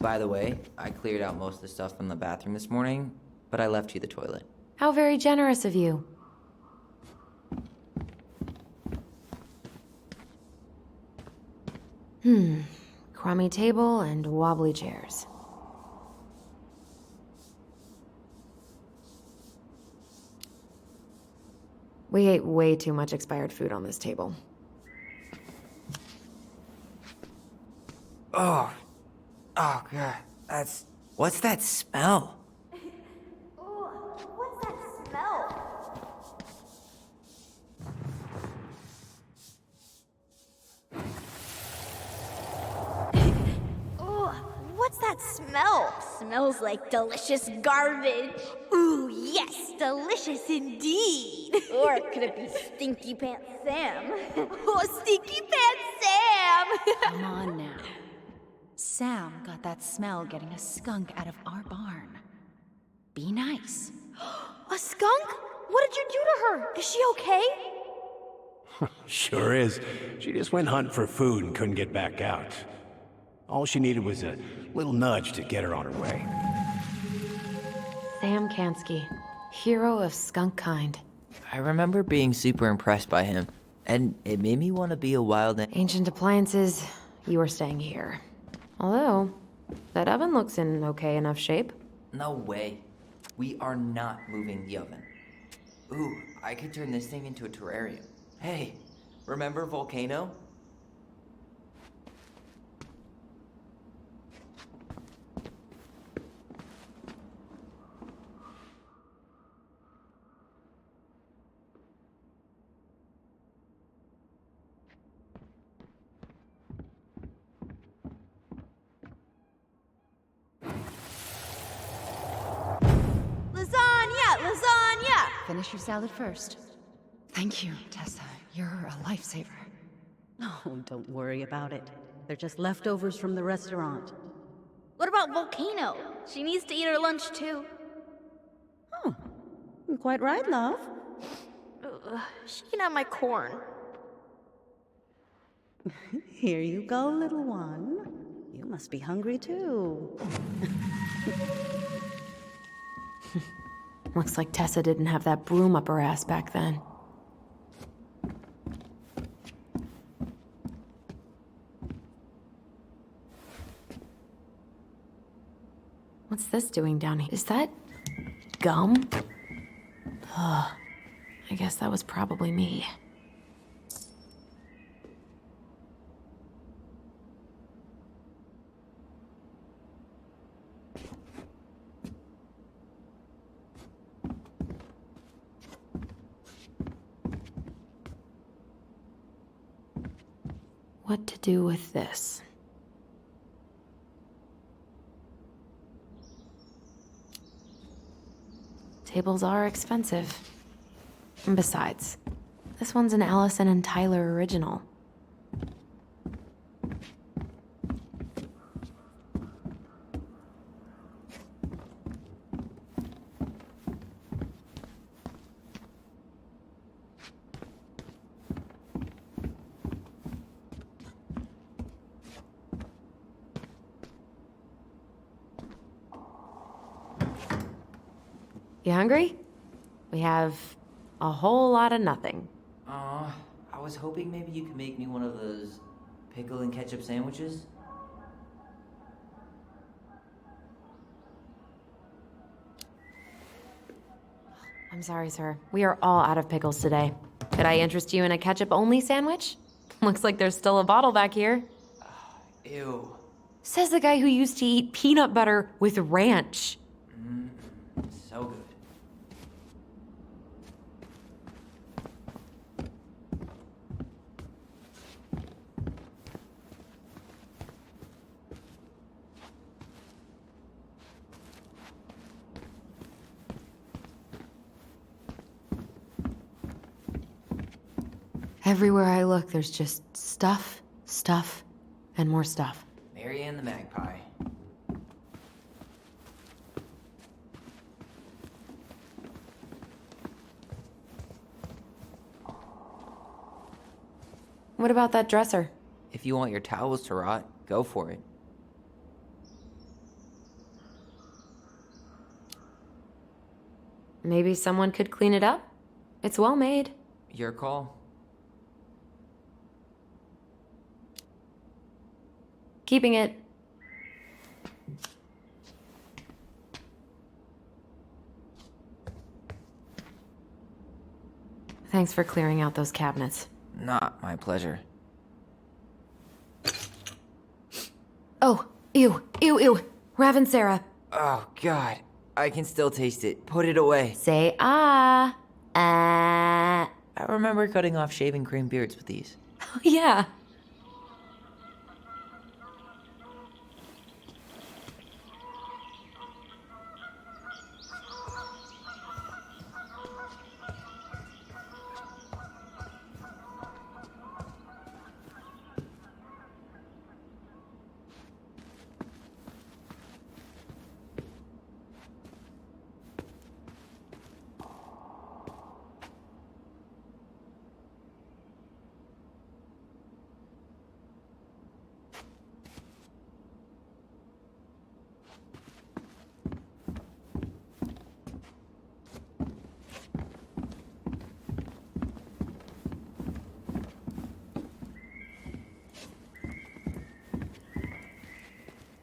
By the way, I cleared out most of the stuff from the bathroom this morning, but I left you the toilet. How very generous of you. Crummy table and wobbly chairs. We ate way too much expired food on this table. Oh, oh god, that's... What's that smell? Ooh, what's that smell? Ooh, what's that smell? Smells like delicious garbage. Ooh, yes, delicious indeed. Or could it be Stinky Pants Sam? Oh, Stinky Pants Sam! Come on now. Sam got that smell getting a skunk out of our barn. Be nice. A skunk? What did you do to her? Is she okay? Sure is. She just went hunting for food and couldn't get back out. All she needed was a little nudge to get her on her way. Sam Kansky, hero of skunk kind. I remember being super impressed by him, and it made me want to be a wild... Ancient appliances, you are staying here. Although, that oven looks in okay enough shape. No way. We are not moving the oven. Ooh, I could turn this thing into a terrarium. Hey, remember Volcano? Lasagna! Finish your salad first. Thank you, Tessa. You're a lifesaver. Oh, don't worry about it. They're just leftovers from the restaurant. What about Volcano? She needs to eat her lunch too. Oh, quite right, love. She can have my corn. Here you go, little one. You must be hungry too. Looks like Tessa didn't have that broom up her ass back then. What's this doing down here? Is that gum? Ugh. I guess that was probably me. What to do with this? Tables are expensive. And besides, this one's an Allison and Tyler original. You hungry? We have a whole lot of nothing. I was hoping maybe you could make me one of those pickle and ketchup sandwiches. I'm sorry, sir. We are all out of pickles today. Could I interest you in a ketchup-only sandwich? Looks like there's still a bottle back here. Ew. Says the guy who used to eat peanut butter with ranch. So good. Everywhere I look, there's just stuff, stuff, and more stuff. Mary Ann the Magpie. What about that dresser? If you want your towels to rot, go for it. Maybe someone could clean it up? It's well made. Your call. Keeping it. Thanks for clearing out those cabinets. Not my pleasure. Oh, ew, ew, ew. Raven Sarah. Oh, God. I can still taste it. Put it away. Say ah. Ah. I remember cutting off shaving cream beards with these. Oh, yeah.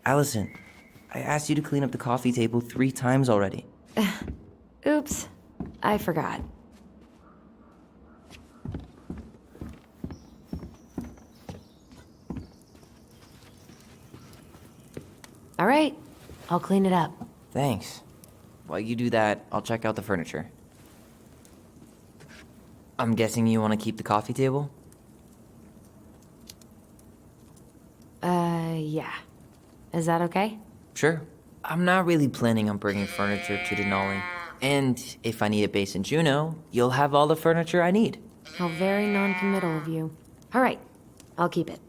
Allison, I asked you to clean up the coffee table 3 times already. Oops. I forgot. All right. I'll clean it up. Thanks. While you do that, I'll check out the furniture. I'm guessing you want to keep the coffee table? Yeah. Is that okay? Sure. I'm not really planning on bringing furniture to Denali. And if I need a base in Juneau, you'll have all the furniture I need. How very non-committal of you. All right. I'll keep it.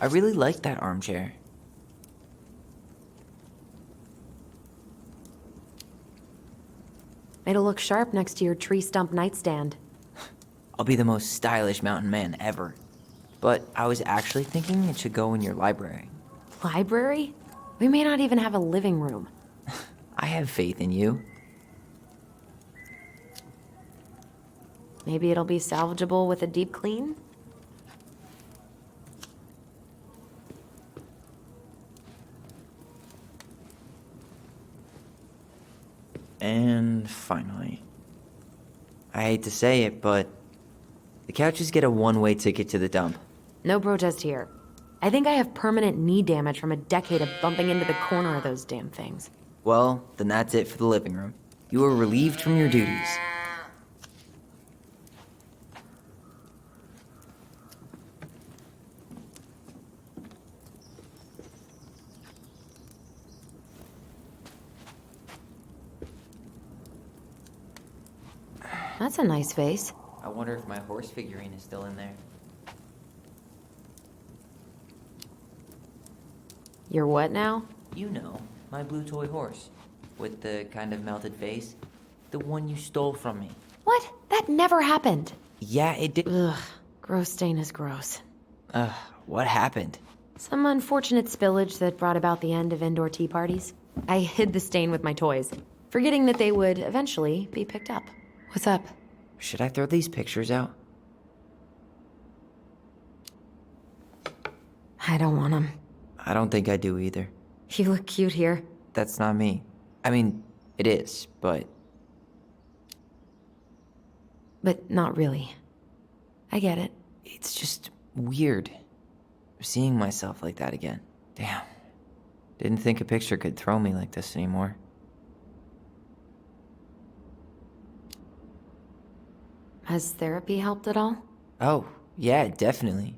I really like that armchair. It'll look sharp next to your tree stump nightstand. I'll be the most stylish mountain man ever. But I was actually thinking it should go in your library. Library? We may not even have a living room. I have faith in you. Maybe it'll be salvageable with a deep clean? And finally, I hate to say it, but the couches get a one-way ticket to the dump. No protest here. I think I have permanent knee damage from a decade of bumping into the corner of those damn things. Well, then that's it for the living room. You are relieved from your duties. That's a nice face. I wonder if my horse figurine is still in there. You're what now? You know, my blue toy horse. With the kind of melted face. The one you stole from me. What? That never happened. Yeah, it did. Ugh. Gross stain is gross. What happened? Some unfortunate spillage that brought about the end of indoor tea parties. I hid the stain with my toys, forgetting that they would eventually be picked up. What's up? Should I throw these pictures out? I don't want them. I don't think I do either. You look cute here. That's not me. I mean, it is, but But not really. I get it. it's just weird. Seeing myself like that again. Damn. Didn't think a picture could throw me like this anymore. Has therapy helped at all? Oh, yeah, definitely.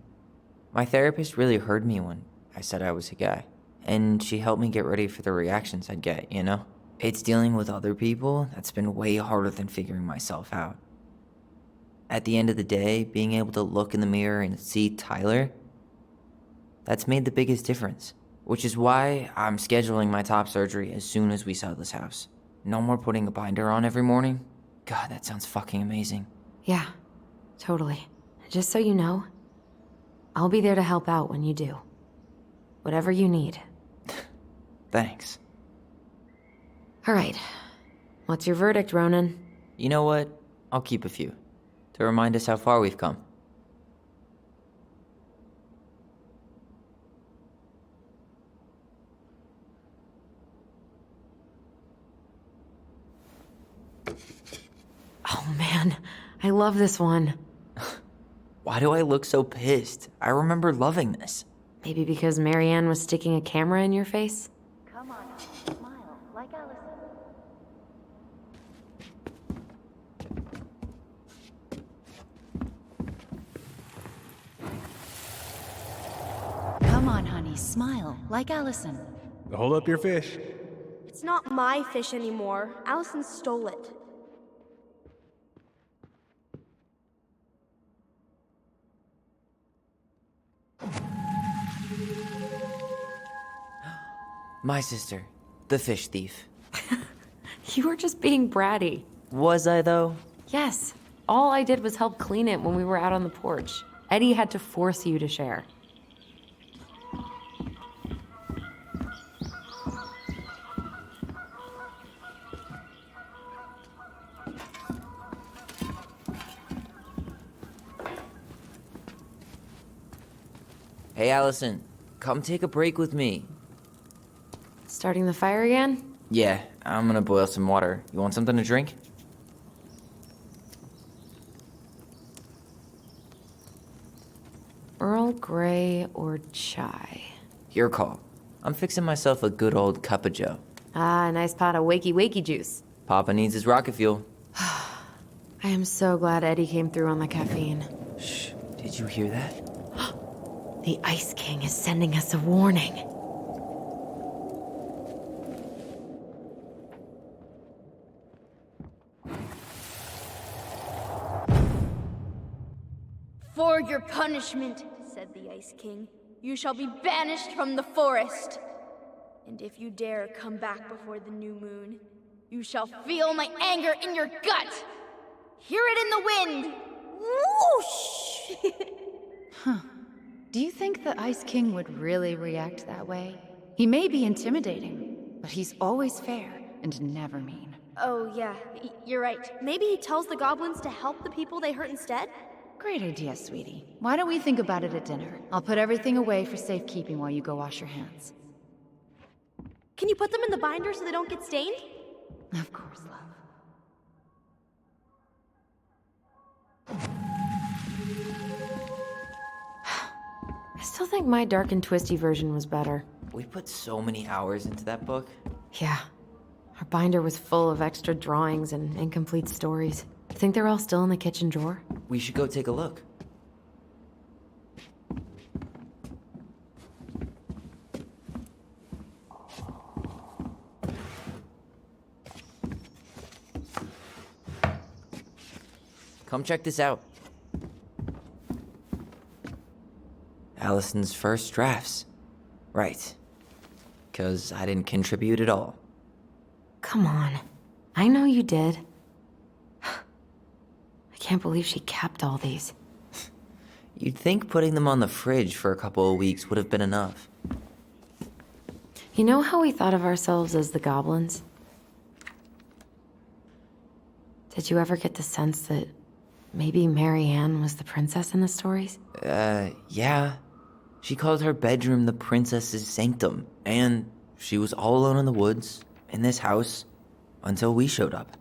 My therapist really heard me when I said I was a guy. And she helped me get ready for the reactions I'd get, you know? It's dealing with other people that's been way harder than figuring myself out. At the end of the day, being able to look in the mirror and see Tyler, that's made the biggest difference. Which is why I'm scheduling my top surgery as soon as we sell this house. No more putting a binder on every morning. God, that sounds fucking amazing. Yeah, totally. Just so you know, I'll be there to help out when you do. Whatever you need. Thanks. All right. What's your verdict, Ronan? You know what? I'll keep a few. To remind us how far we've come. Oh man, I love this one. Why do I look so pissed? I remember loving this. Maybe because Marianne was sticking a camera in your face? Come on, smile, like Allison. Come on, honey, smile, like Allison. Hold up your fish. It's not my fish anymore. Allison stole it. My sister, the fish thief. You were just being bratty. Was I, though? Yes. All I did was help clean it when we were out on the porch. Eddie had to force you to share. Hey, Allison, come take a break with me. Starting the fire again? Yeah, I'm gonna boil some water. You want something to drink? Earl Grey or chai? Your call. I'm fixing myself a good old cup of joe. Ah, a nice pot of wakey wakey juice. Papa needs his rocket fuel. I am so glad Eddie came through on the caffeine. Shh, did you hear that? The Ice King is sending us a warning. For your punishment, said the Ice King, you shall be banished from the forest. And if you dare come back before the new moon, you shall feel my anger in your gut. Hear it in the wind. Whoosh! Do you think the Ice King would really react that way? He may be intimidating, but he's always fair and never mean. Oh, yeah, you're right. Maybe he tells the goblins to help the people they hurt instead? Great idea, sweetie. Why don't we think about it at dinner? I'll put everything away for safekeeping while you go wash your hands. Can you put them in the binder so they don't get stained? Of course, love. I still think my dark and twisty version was better. We put so many hours into that book. Yeah. Our binder was full of extra drawings and incomplete stories. Think they're all still in the kitchen drawer? We should go take a look. Come check this out. Allison's first drafts. Right. 'Cause I didn't contribute at all. Come on. I know you did. I can't believe she kept all these. You'd think putting them on the fridge for a couple of weeks would have been enough. You know how we thought of ourselves as the goblins? Did you ever get the sense that maybe Marianne was the princess in the stories? Yeah. She called her bedroom the princess's sanctum, and she was all alone in the woods, in this house, until we showed up.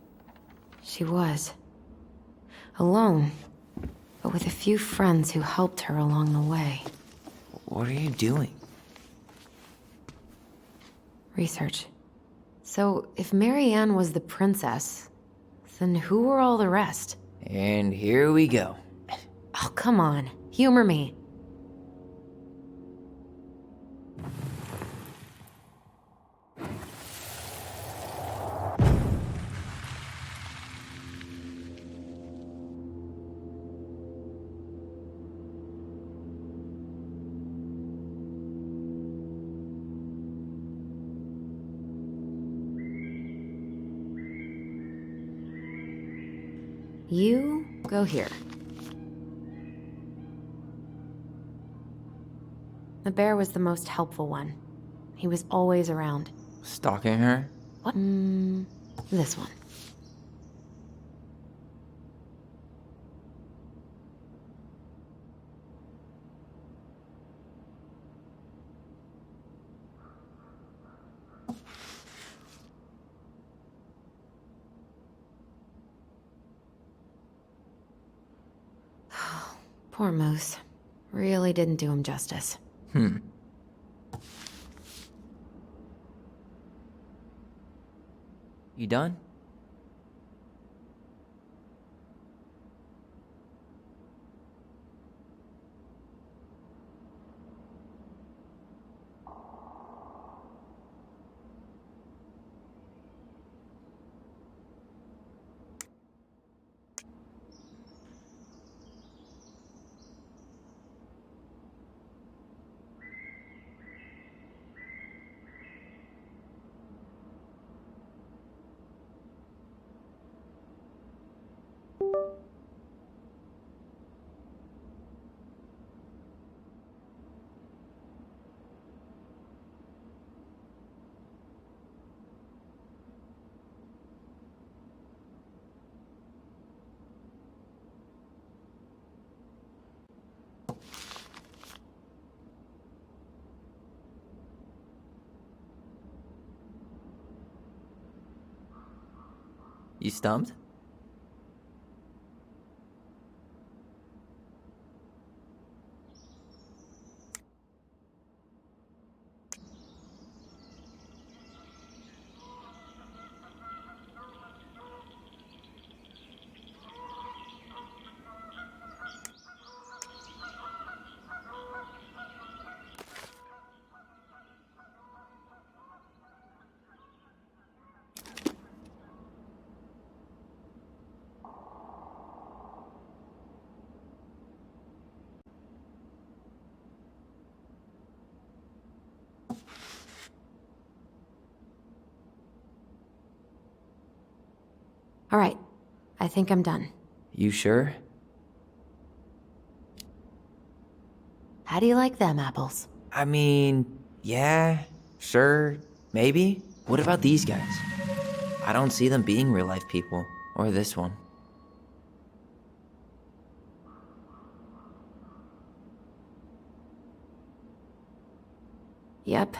She was. Alone, but with a few friends who helped her along the way. What are you doing? Research. So, if Marianne was the princess, then who were all the rest? And here we go. Oh, come on. Humor me. You go here. The bear was the most helpful one. He was always around. Stalking her? What? This one. Poor Moose. Really didn't do him justice. You done? You stumped? All right. I think I'm done. You sure? How do you like them apples? I mean, yeah, sure, maybe. What about these guys? I don't see them being real life people, or this one. Yep.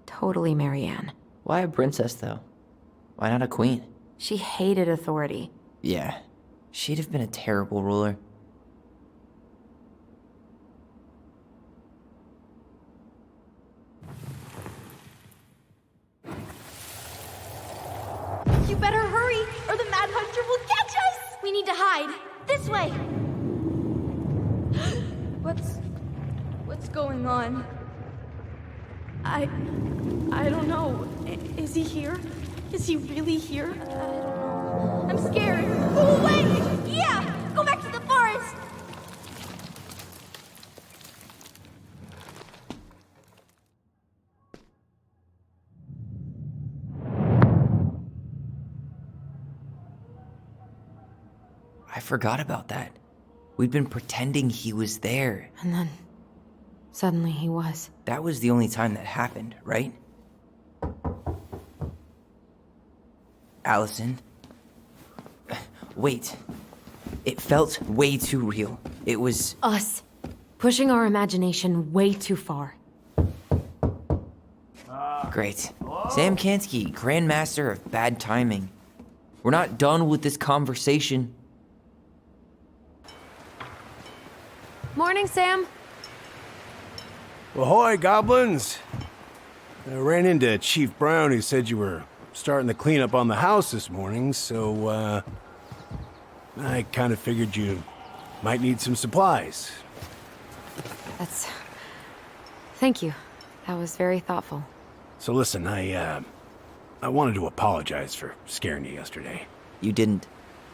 Totally Marianne. Why a princess, though? Why not a queen? She hated authority. Yeah, she'd have been a terrible ruler. You better hurry, or the Mad Hunter will catch us! We need to hide. This way! What's going on? I don't know. Is he here? Is he really here? I'm scared. Go away! Yeah! Go back to the forest! I forgot about that. We'd been pretending he was there. And then, suddenly he was. That was the only time that happened, right? Allison. Wait. It felt way too real. It was... Us. Pushing our imagination way too far. Great. Sam Kansky, Grandmaster of Bad Timing. We're not done with this conversation. Morning, Sam. Ahoy, goblins! I ran into Chief Brown, who said you were starting the cleanup on the house this morning, so, I kind of figured you might need some supplies. That's... Thank you. That was very thoughtful. So listen, I wanted to apologize for scaring you yesterday. You didn't.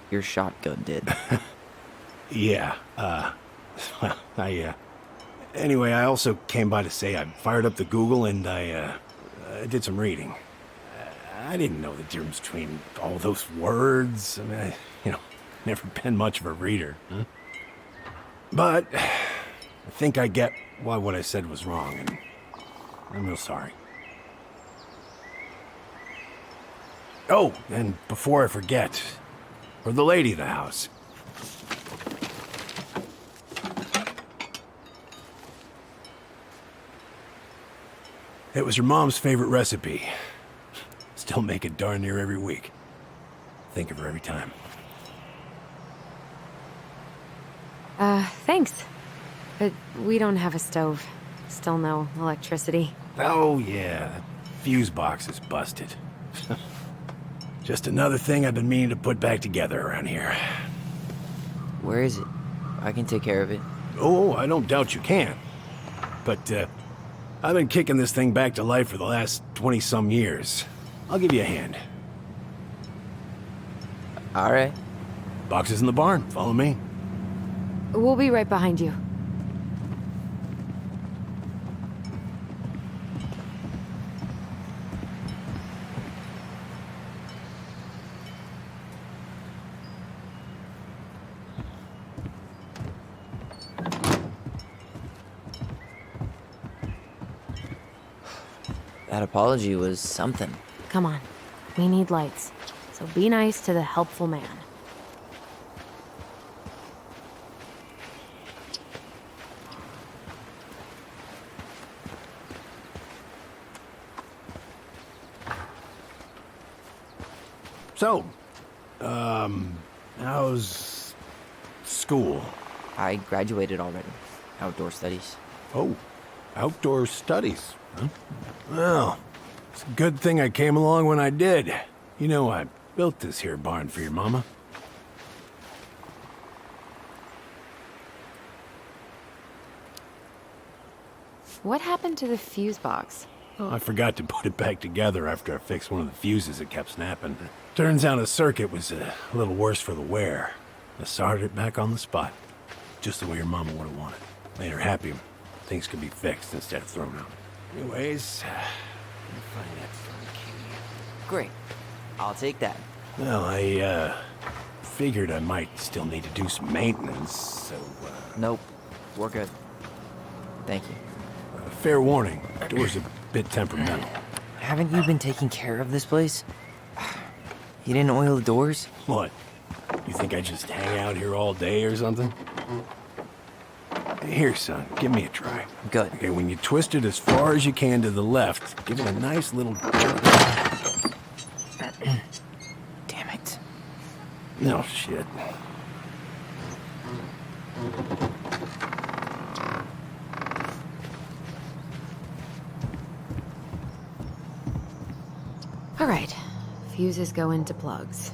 Your shotgun did. Yeah, well, anyway, I also came by to say I fired up the Google and I did some reading. I didn't know the difference between all those words. I mean, never been much of a reader. Huh? But I think I get why what I said was wrong, and I'm real sorry. Oh, and before I forget, for the lady of the house. It was your mom's favorite recipe. Still make it darn near every week. Think of her every time. Thanks. But we don't have a stove. Still no electricity. Oh, yeah, that fuse box is busted. Just another thing I've been meaning to put back together around here. Where is it? I can take care of it. Oh, I don't doubt you can. But, I've been kicking this thing back to life for the last 20-some years. I'll give you a hand. All right. Box is in the barn. Follow me. We'll be right behind you. That apology was something. Come on. We need lights. So be nice to the helpful man. So, how's school? I graduated already. Outdoor studies. Oh, outdoor studies, huh? Well, it's a good thing I came along when I did. You know, I built this here barn for your mama. What happened to the fuse box? Oh, I forgot to put it back together after I fixed one of the fuses that kept snapping. Turns out the circuit was a little worse for the wear. I soldered it back on the spot, just the way your mama would have wanted. Made her happy. Things could be fixed instead of thrown out. Anyways, let me find that front key. Great. I'll take that. Well, I figured I might still need to do some maintenance, so Nope. We're good. Thank you. fair warning, door's a bit temperamental. Haven't you been taking care of this place? You didn't oil the doors? What? You think I just hang out here all day or something? Here, son, give me a try. Good. Okay, when you twist it as far as you can to the left, give it a nice little jerk. Damn it. No shit. All right. Fuses go into plugs.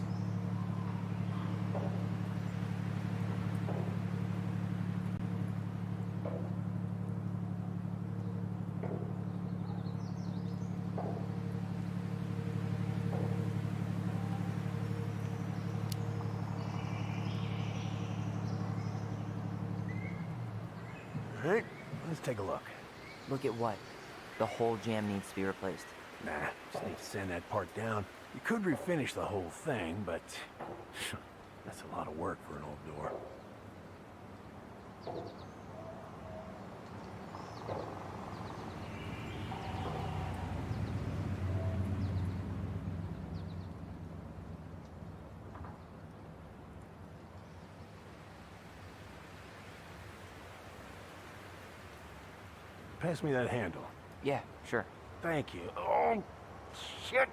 All right, let's take a look. Look at what? The whole jam needs to be replaced. Nah, just need to sand that part down. You could refinish the whole thing, but that's a lot of work for an old door. Pass me that handle. Yeah, sure. Thank you. Oh, shit.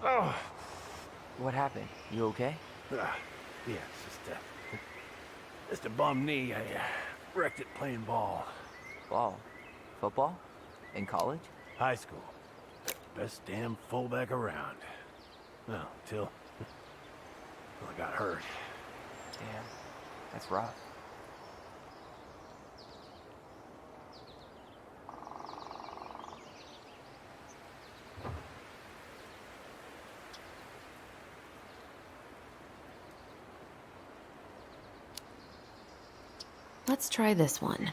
Oh. What happened? You okay? Yeah, it's just a bum knee. I wrecked it playing ball. Ball? Football? In college? High school. Best damn fullback around. Well, till I got hurt. Damn. That's rough. Let's try this one.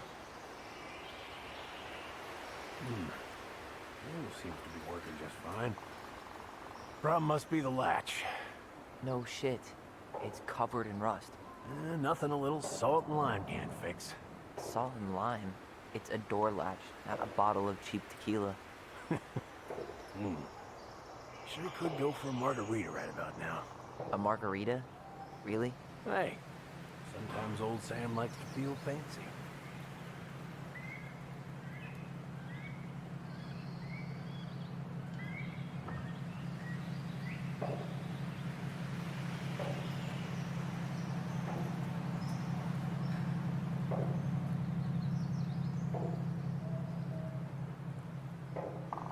Seems to be working just fine. Problem must be the latch. No shit. It's covered in rust. Nothing a little salt and lime can't fix. Salt and lime. It's a door latch, not a bottle of cheap tequila. Sure could go for a margarita right about now. A margarita? Really? Hey, sometimes old Sam likes to feel fancy.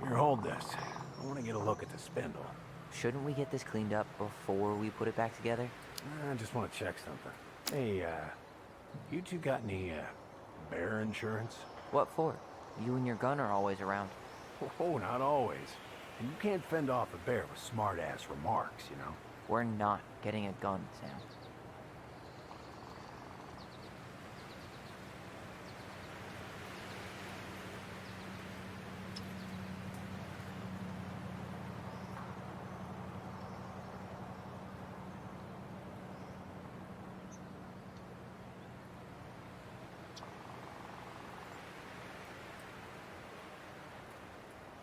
Here, hold this. I want to get a look at the spindle. Shouldn't we get this cleaned up before we put it back together? I just want to check something. Hey, you two got any, bear insurance? What for? You and your gun are always around. Oh, not always. And you can't fend off a bear with smart-ass remarks, you know? We're not getting a gun, Sam.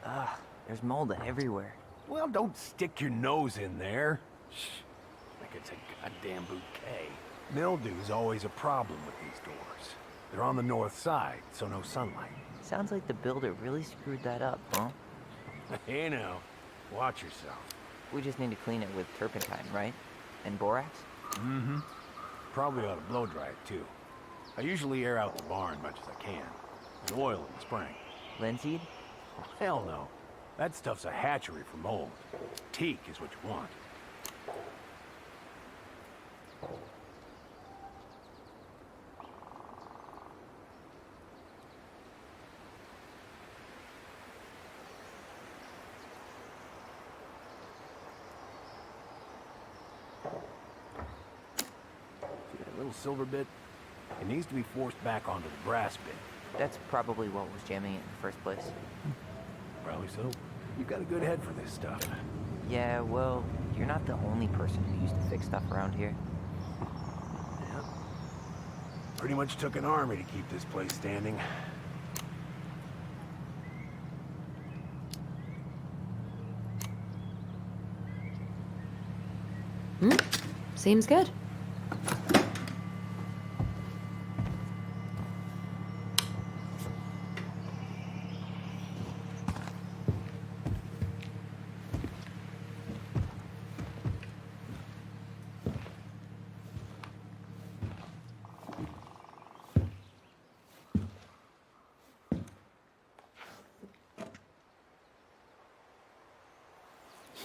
Ugh, there's mold everywhere. Well, don't stick your nose in there. Shh, like it's a goddamn bouquet. Mildew's always a problem with these doors. They're on the north side, so no sunlight. Sounds like the builder really screwed that up, huh? Hey now, watch yourself. We just need to clean it with turpentine, right? And borax? Mm-hmm. Probably ought to blow dry it, too. I usually air out the barn much as I can. And oil in the spring. Linseed? Hell no. That stuff's a hatchery for mold. Teak is what you want. See that little silver bit? It needs to be forced back onto the brass bit. That's probably what was jamming it in the first place. Probably so. You've got a good head for this stuff. Yeah, well, you're not the only person who used to fix stuff around here. Yeah. Pretty much took an army to keep this place standing. Seems good.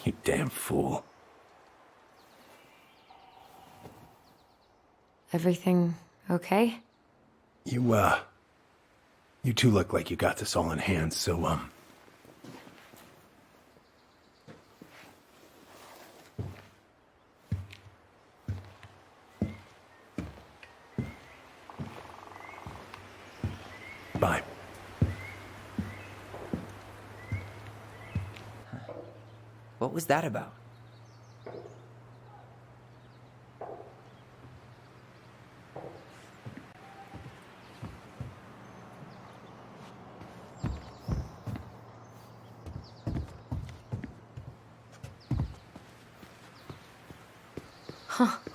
You damn fool. Everything okay? You two look like you got this all in hand, so, bye. What was that about?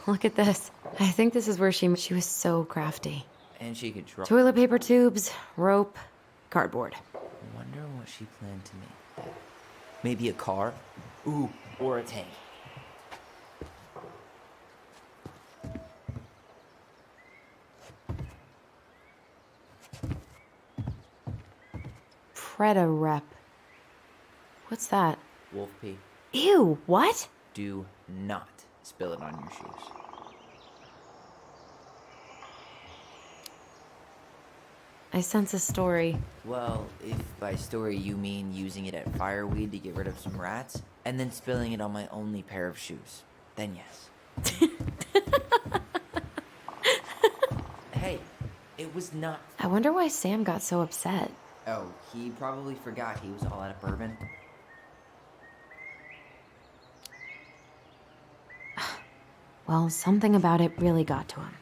Look at this. I think this is where she was so crafty. And she could draw. Toilet paper tubes, rope, cardboard. Wonder what she planned to make. Maybe a car? Ooh, or a tank. Preda rep. What's that? Wolf pee. Ew, what? Do not spill it on your shoes. I sense a story. Well, if by story you mean using it at fireweed to get rid of some rats, and then spilling it on my only pair of shoes, then yes. Hey, it was not. I wonder why Sam got so upset. Oh, he probably forgot he was all out of bourbon. Well, something about it really got to him.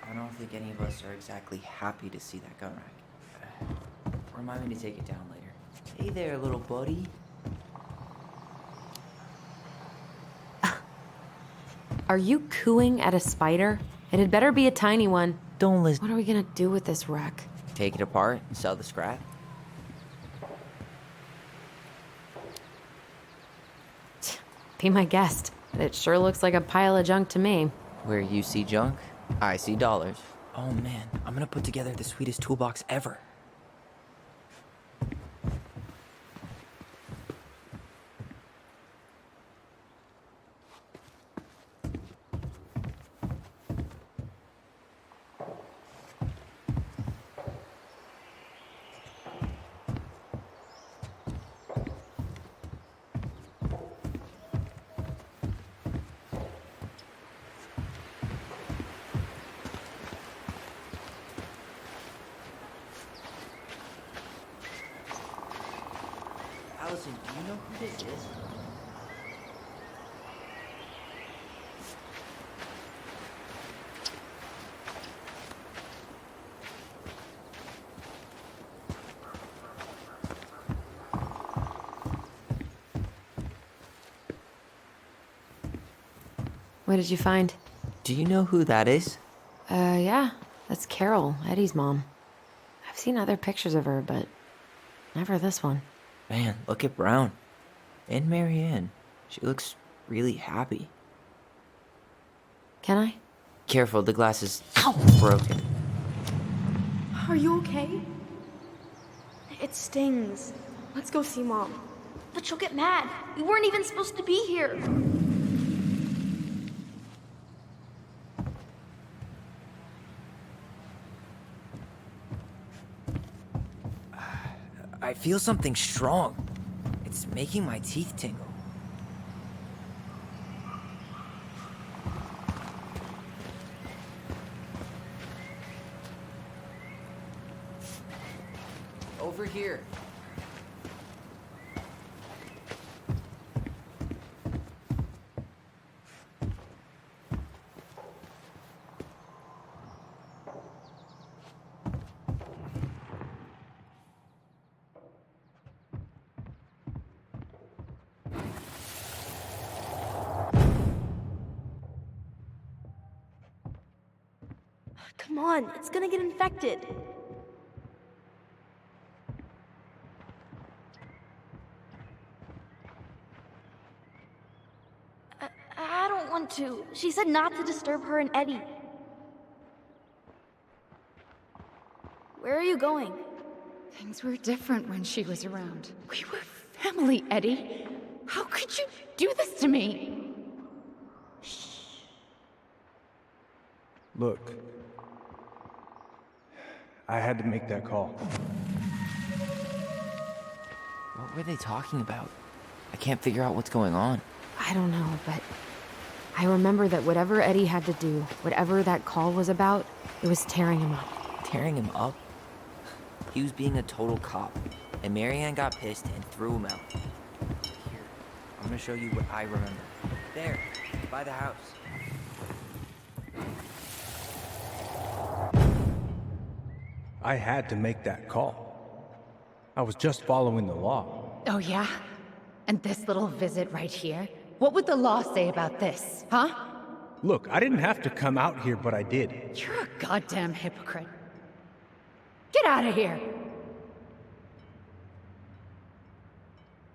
I don't think any of us are exactly happy to see that gun rack. Remind me to take it down later. Hey there, little buddy. Are you cooing at a spider? It had better be a tiny one. Don't listen. What are we gonna do with this wreck? Take it apart and sell the scrap. Be my guest. It sure looks like a pile of junk to me. Where you see junk, I see dollars. Oh man, I'm gonna put together the sweetest toolbox ever. Allison, do you know who this is? What did you find? Do you know who that is? Yeah. That's Carol, Eddie's mom. I've seen other pictures of her, but never this one. Man, look at Brown. And Marianne. She looks really happy. Can I? Careful, the glass is broken. Are you okay? It stings. Let's go see Mom. But she'll get mad. We weren't even supposed to be here. I feel something strong. It's making my teeth tingle. Over here. Come on, it's gonna get infected. I don't want to. She said not to disturb her and Eddie. Where are you going? Things were different when she was around. We were family, Eddie. How could you do this to me? Look, I had to make that call. What were they talking about? I can't figure out what's going on. I don't know, but I remember that whatever Eddie had to do, whatever that call was about, it was tearing him up. Tearing him up? He was being a total cop, and Marianne got pissed and threw him out. Here, I'm gonna show you what I remember. There, by the house. I had to make that call. I was just following the law. Oh, yeah? And this little visit right here? What would the law say about this, huh? Look, I didn't have to come out here, but I did. You're a goddamn hypocrite. Get out of here!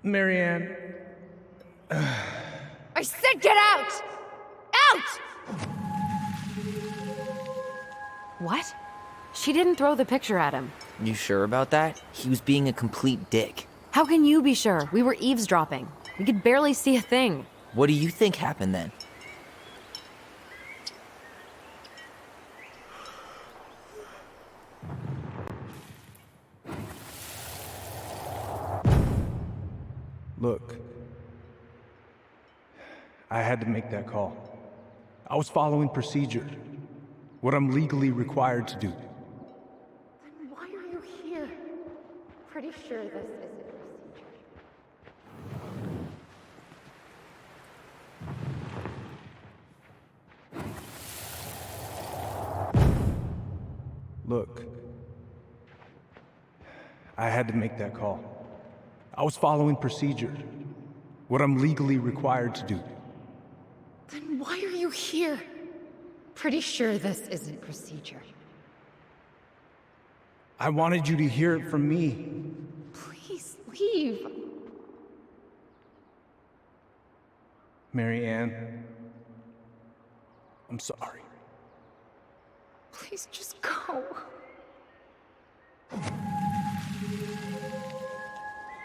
Marianne, I said get out! Out! What? She didn't throw the picture at him. You sure about that? He was being a complete dick. How can you be sure? We were eavesdropping. We could barely see a thing. What do you think happened then? look. I had to make that call. I was following procedure. What I'm legally required to do. Then why are you here? Pretty sure this isn't procedure. Look. I had to make that call. I was following procedure. What I'm legally required to do. Then why are you here? Pretty sure this isn't procedure. I wanted you to hear it from me. Please leave. Mary Ann, I'm sorry. Please just go.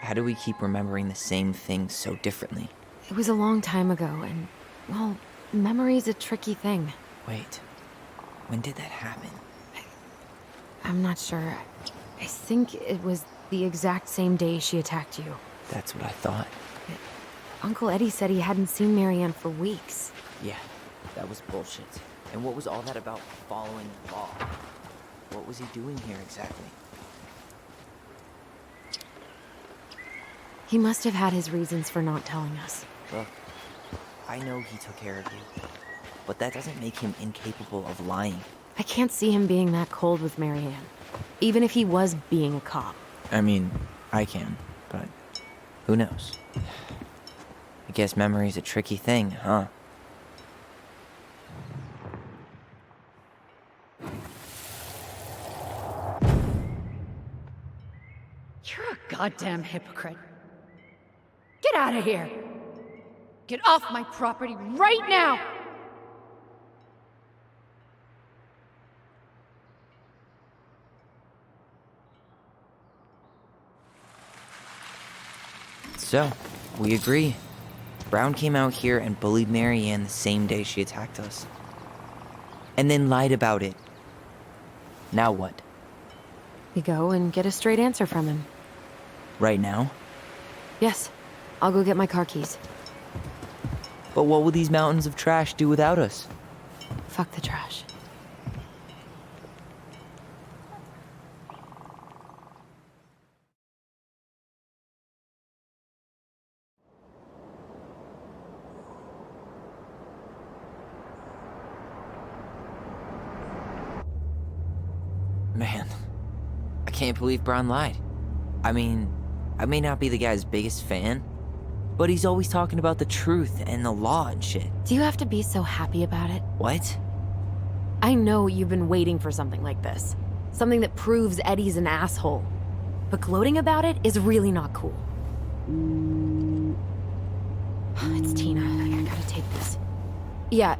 How do we keep remembering the same things so differently? It was a long time ago, and, well, memory's a tricky thing. Wait, when did that happen? I'm not sure. I think it was the exact same day she attacked you. That's what I thought. Uncle Eddie said he hadn't seen Marianne for weeks. Yeah, that was bullshit. And what was all that about following the law? What was he doing here exactly? He must have had his reasons for not telling us. Look, I know he took care of you, but that doesn't make him incapable of lying. I can't see him being that cold with Marianne, even if he was being a cop. I mean, I can, but who knows? I guess memory's a tricky thing, huh? You're a goddamn hypocrite. Get out of here! Get off my property right now! So, we agree. Brown came out here and bullied Marianne the same day she attacked us. And then lied about it. Now what? We go and get a straight answer from him. Right now? Yes, I'll go get my car keys. But what will these mountains of trash do without us? Fuck the trash. Man, I can't believe Brown lied. I mean, I may not be the guy's biggest fan, but he's always talking about the truth and the law and shit. Do you have to be so happy about it? What? I know you've been waiting for something like this. Something that proves Eddie's an asshole. But gloating about it is really not cool. It's Tina. I gotta take this. Yeah,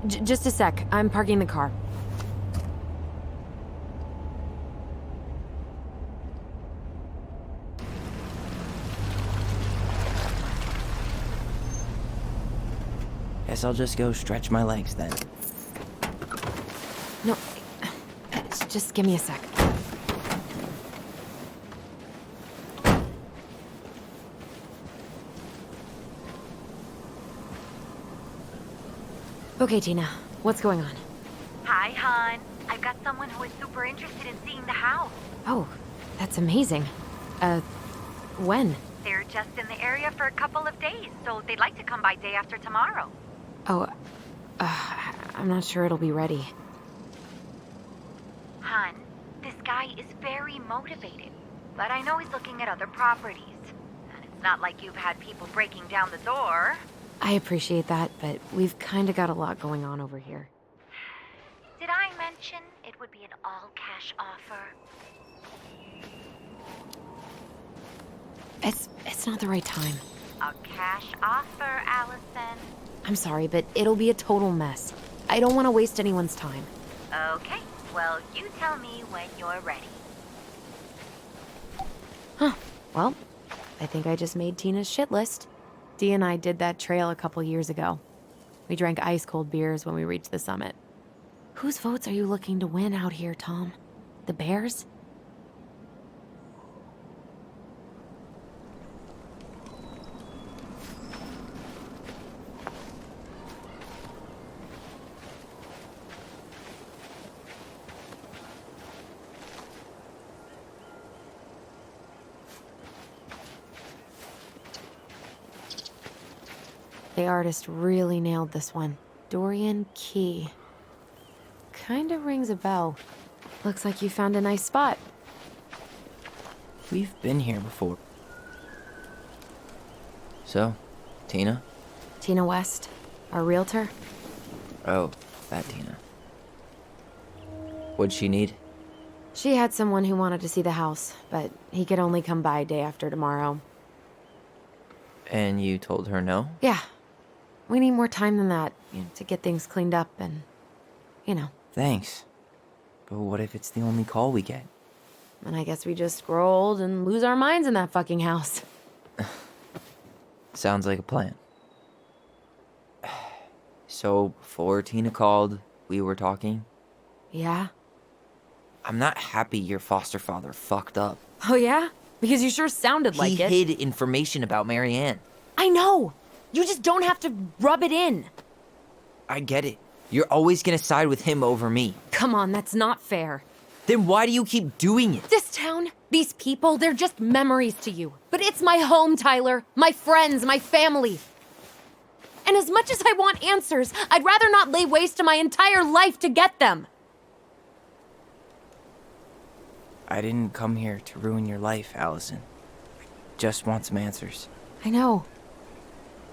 just a sec. I'm parking the car. Guess I'll just go stretch my legs then. No, just give me a sec. Okay, Tina, what's going on? Hi, hon. I've got someone who is super interested in seeing the house. Oh, that's amazing. When? They're just in the area for a couple of days, so they'd like to come by day after tomorrow. Oh, I'm not sure it'll be ready. Hon, this guy is very motivated, but I know he's looking at other properties. And it's not like you've had people breaking down the door. I appreciate that, but we've kind of got a lot going on over here. Did I mention it would be an all-cash offer? It's not the right time. A cash offer, Allison. I'm sorry, but it'll be a total mess. I don't want to waste anyone's time. Okay, well, you tell me when you're ready. Huh. Well, I think I just made Tina's shit list. Dee and I did that trail a couple years ago. We drank ice-cold beers when we reached the summit. Whose votes are you looking to win out here, Tom? The Bears? The artist really nailed this one. Dorian Key. Kinda rings a bell. Looks like you found a nice spot. We've been here before. So, Tina? Tina West, our realtor. Oh, that Tina. What'd she need? She had someone who wanted to see the house, but he could only come by day after tomorrow. And you told her no? Yeah. We need more time than that, to get things cleaned up and, Thanks. But what if it's the only call we get? And I guess we just grow old and lose our minds in that fucking house. Sounds like a plan. So, before Tina called, we were talking. Yeah? I'm not happy your foster father fucked up. Oh, yeah? Because you sure sounded like it. He hid information about Marianne. I know! You just don't have to rub it in. I get it. You're always gonna side with him over me. Come on, that's not fair. Then why do you keep doing it? This town, these people, they're just memories to you. But it's my home, Tyler. My friends, my family. And as much as I want answers, I'd rather not lay waste to my entire life to get them. I didn't come here to ruin your life, Allison. I just want some answers. I know.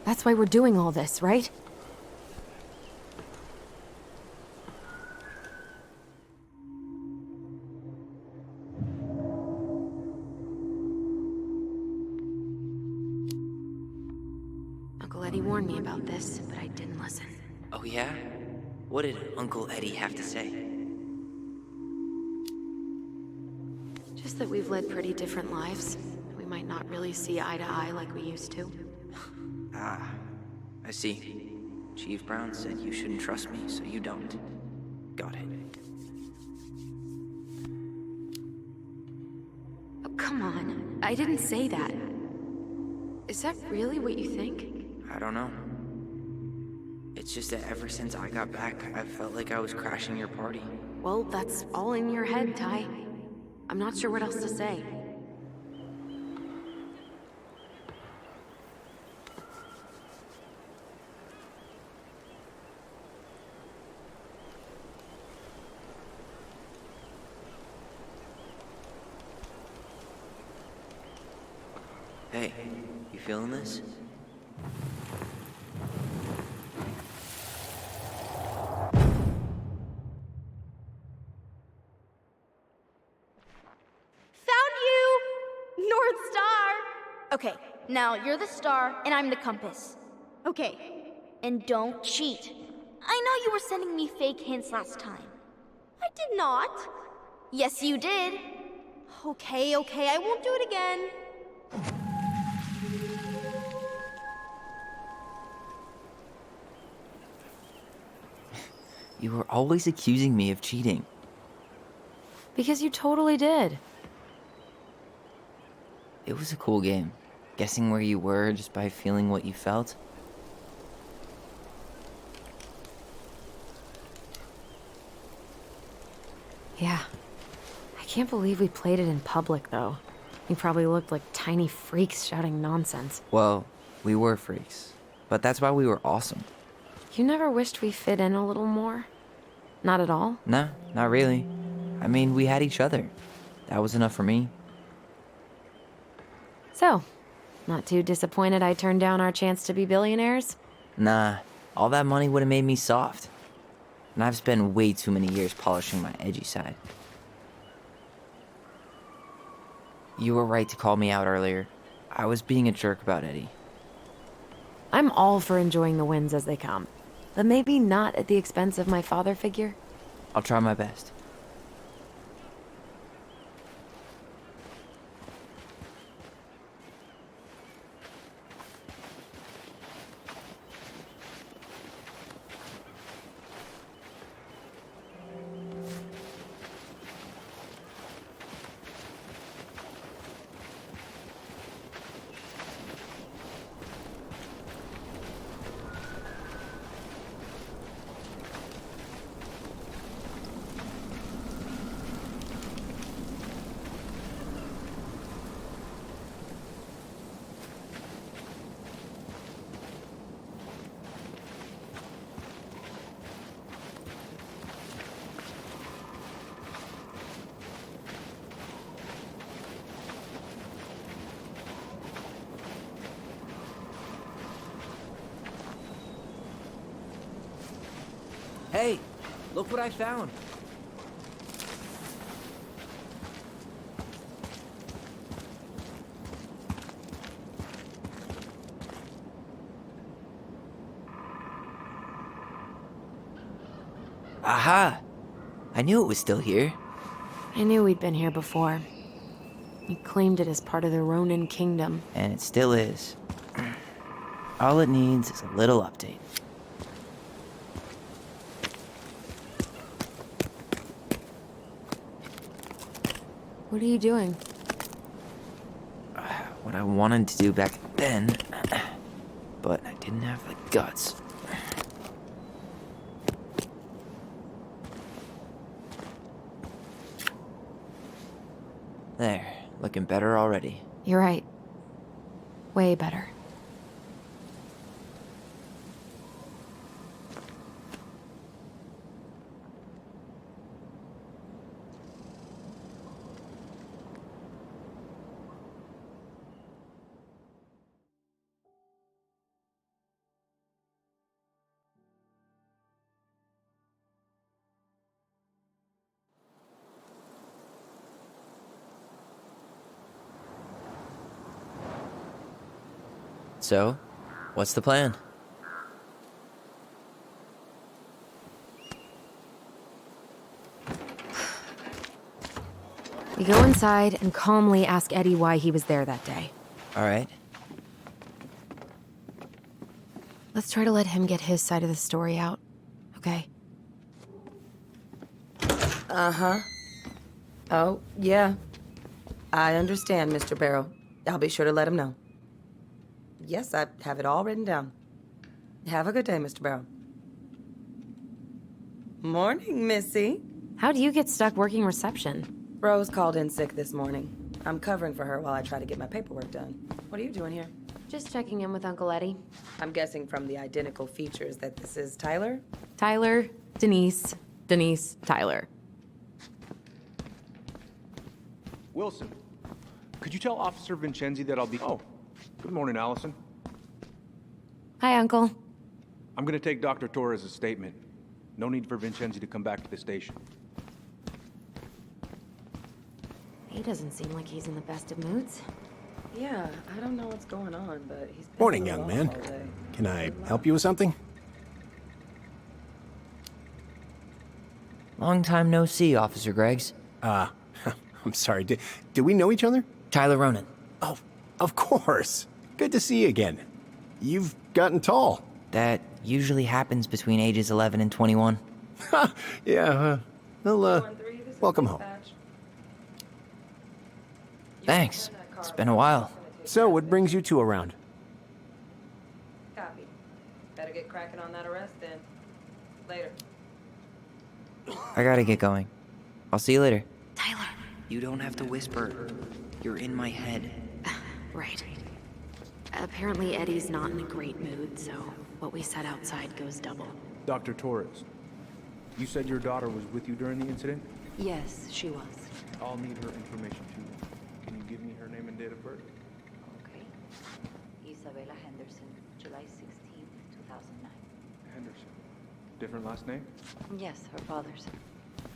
That's why we're doing all this, right? Uncle Eddie warned me about this, but I didn't listen. Oh, yeah? What did Uncle Eddie have to say? Just that we've led pretty different lives. We might not really see eye to eye like we used to. Ah, I see. Chief Brown said you shouldn't trust me, so you don't. Got it. Oh, come on. I didn't say that. Is that really what you think? I don't know. It's just that ever since I got back, I felt like I was crashing your party. Well, that's all in your head, Ty. I'm not sure what else to say. Hey, you feeling this? Found you! North Star! Okay, now you're the star and I'm the compass. Okay, and don't cheat. I know you were sending me fake hints last time. I did not. Yes, you did. Okay, I won't do it again. You were always accusing me of cheating. Because you totally did. It was a cool game. Guessing where you were just by feeling what you felt. Yeah. I can't believe we played it in public, though. We probably looked like tiny freaks shouting nonsense. Well, we were freaks. But that's why we were awesome. You never wished we fit in a little more? Not at all? Nah, not really. I mean, we had each other. That was enough for me. So, not too disappointed I turned down our chance to be billionaires? Nah, all that money would have made me soft. And I've spent way too many years polishing my edgy side. You were right to call me out earlier. I was being a jerk about Eddie. I'm all for enjoying the wins as they come. But maybe not at the expense of my father figure. I'll try my best. Look what I found. Aha! I knew it was still here. I knew we'd been here before. You claimed it as part of the Ronin Kingdom. And it still is. All it needs is a little update. What are you doing? What I wanted to do back then, but I didn't have the guts. There, looking better already. You're right. Way better. So, what's the plan? We go inside and calmly ask Eddie why he was there that day. All right. Let's try to let him get his side of the story out, okay? Uh-huh. Oh, yeah. I understand, Mr. Barrow. I'll be sure to let him know. Yes, I have it all written down. Have a good day, Mr. Barrow. Morning, Missy. How do you get stuck working reception? Rose called in sick this morning. I'm covering for her while I try to get my paperwork done. What are you doing here? Just checking in with Uncle Eddie. I'm guessing from the identical features that this is Tyler? Tyler, Denise, Denise, Tyler. Wilson, could you tell Officer Vincenzi that I'll be... Oh, good morning, Allison. Hi, Uncle. I'm gonna take Dr. Torres' statement. No need for Vincenzi to come back to the station. He doesn't seem like he's in the best of moods. Yeah, I don't know what's going on, but he's been Morning, so young off man. all day. Can I help you with something? Long time no see, Officer Greggs. I'm sorry, do we know each other? Tyler Ronan. Oh, of course. Good to see you again. You've gotten tall. That usually happens between ages 11 and 21. Yeah, well, welcome home. Thanks. It's been a while. So, what brings you two around? Copy. Better get cracking on that arrest then. Later. I gotta get going. I'll see you later. Tyler. You don't have to whisper. You're in my head. Right. Apparently Eddie's not in a great mood, so what we said outside goes double. Dr. Torres, you said your daughter was with you during the incident? Yes, she was. I'll need her information too. Can you give me her name and date of birth? Okay. Isabella Henderson, July 16th, 2009. Henderson. Different last name? Yes, her father's.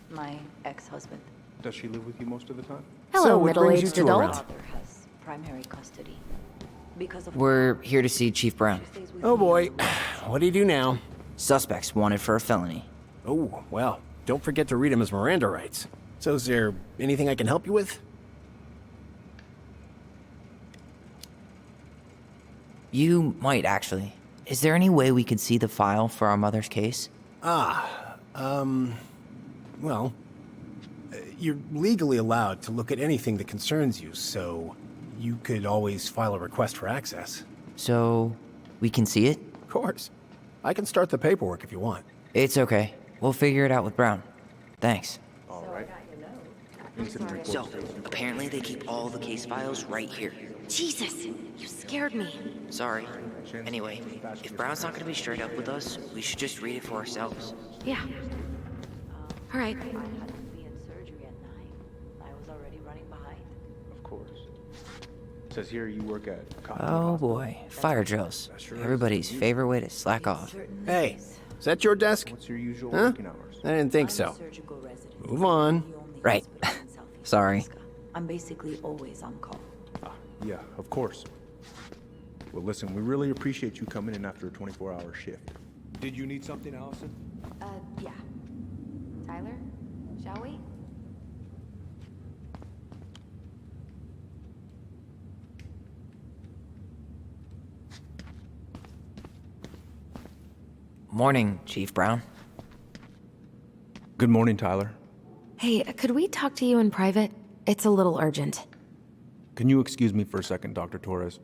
My ex-husband. Does she live with you most of the time? Hello, So, what brings you middle-aged two adult. around? Father has primary custody. Because of We're here to see Chief Brown. she stays with Oh me. boy, what do you do now? Suspects wanted for a felony. Oh, well, don't forget to read him his Miranda rights. So is there anything I can help you with? You might, actually. Is there any way we could see the file for our mother's case? Well, you're legally allowed to look at anything that concerns you, so you could always file a request for access. So, we can see it? Of course. I can start the paperwork if you want. It's okay. We'll figure it out with Brown. Thanks. All right. Incident report. So, apparently they keep all the case files right here. Jesus, you scared me. Sorry. Anyway, if Brown's not gonna be straight up with us, we should just read it for ourselves. Yeah. All right. I had to be in surgery at 9. I was already running behind. Of course. Says here you work at Cottonwood Oh Hospital. boy, fire drills. Everybody's favorite way to slack off. Hey, Is that your desk? What's your usual Huh? working hours? I didn't think so. Move on. Right. Sorry. I'm basically always on call. Yeah, of course. Well, listen, we really appreciate you coming in after a 24-hour shift. Did you need something, Allison? Yeah. Tyler, shall we? Morning, Chief Brown. Good morning, Tyler. Hey, could we talk to you in private? It's a little urgent. Can you excuse me for a second, Dr. Torres?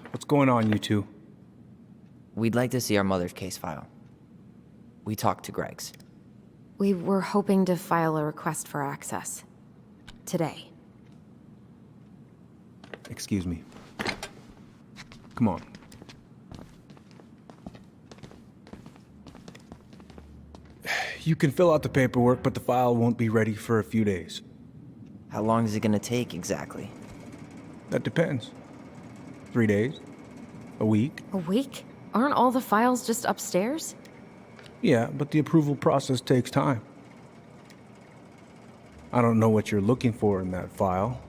What's going on, you two? We'd like to see our mother's case file. We talked to Greg's. We were hoping to file a request for access. Today. Excuse me. Come on. You can fill out the paperwork, but the file won't be ready for a few days. How long is it gonna take exactly? That depends. 3 days? A week? A week? Aren't all the files just upstairs? Yeah, but the approval process takes time. I don't know what you're looking for in that file.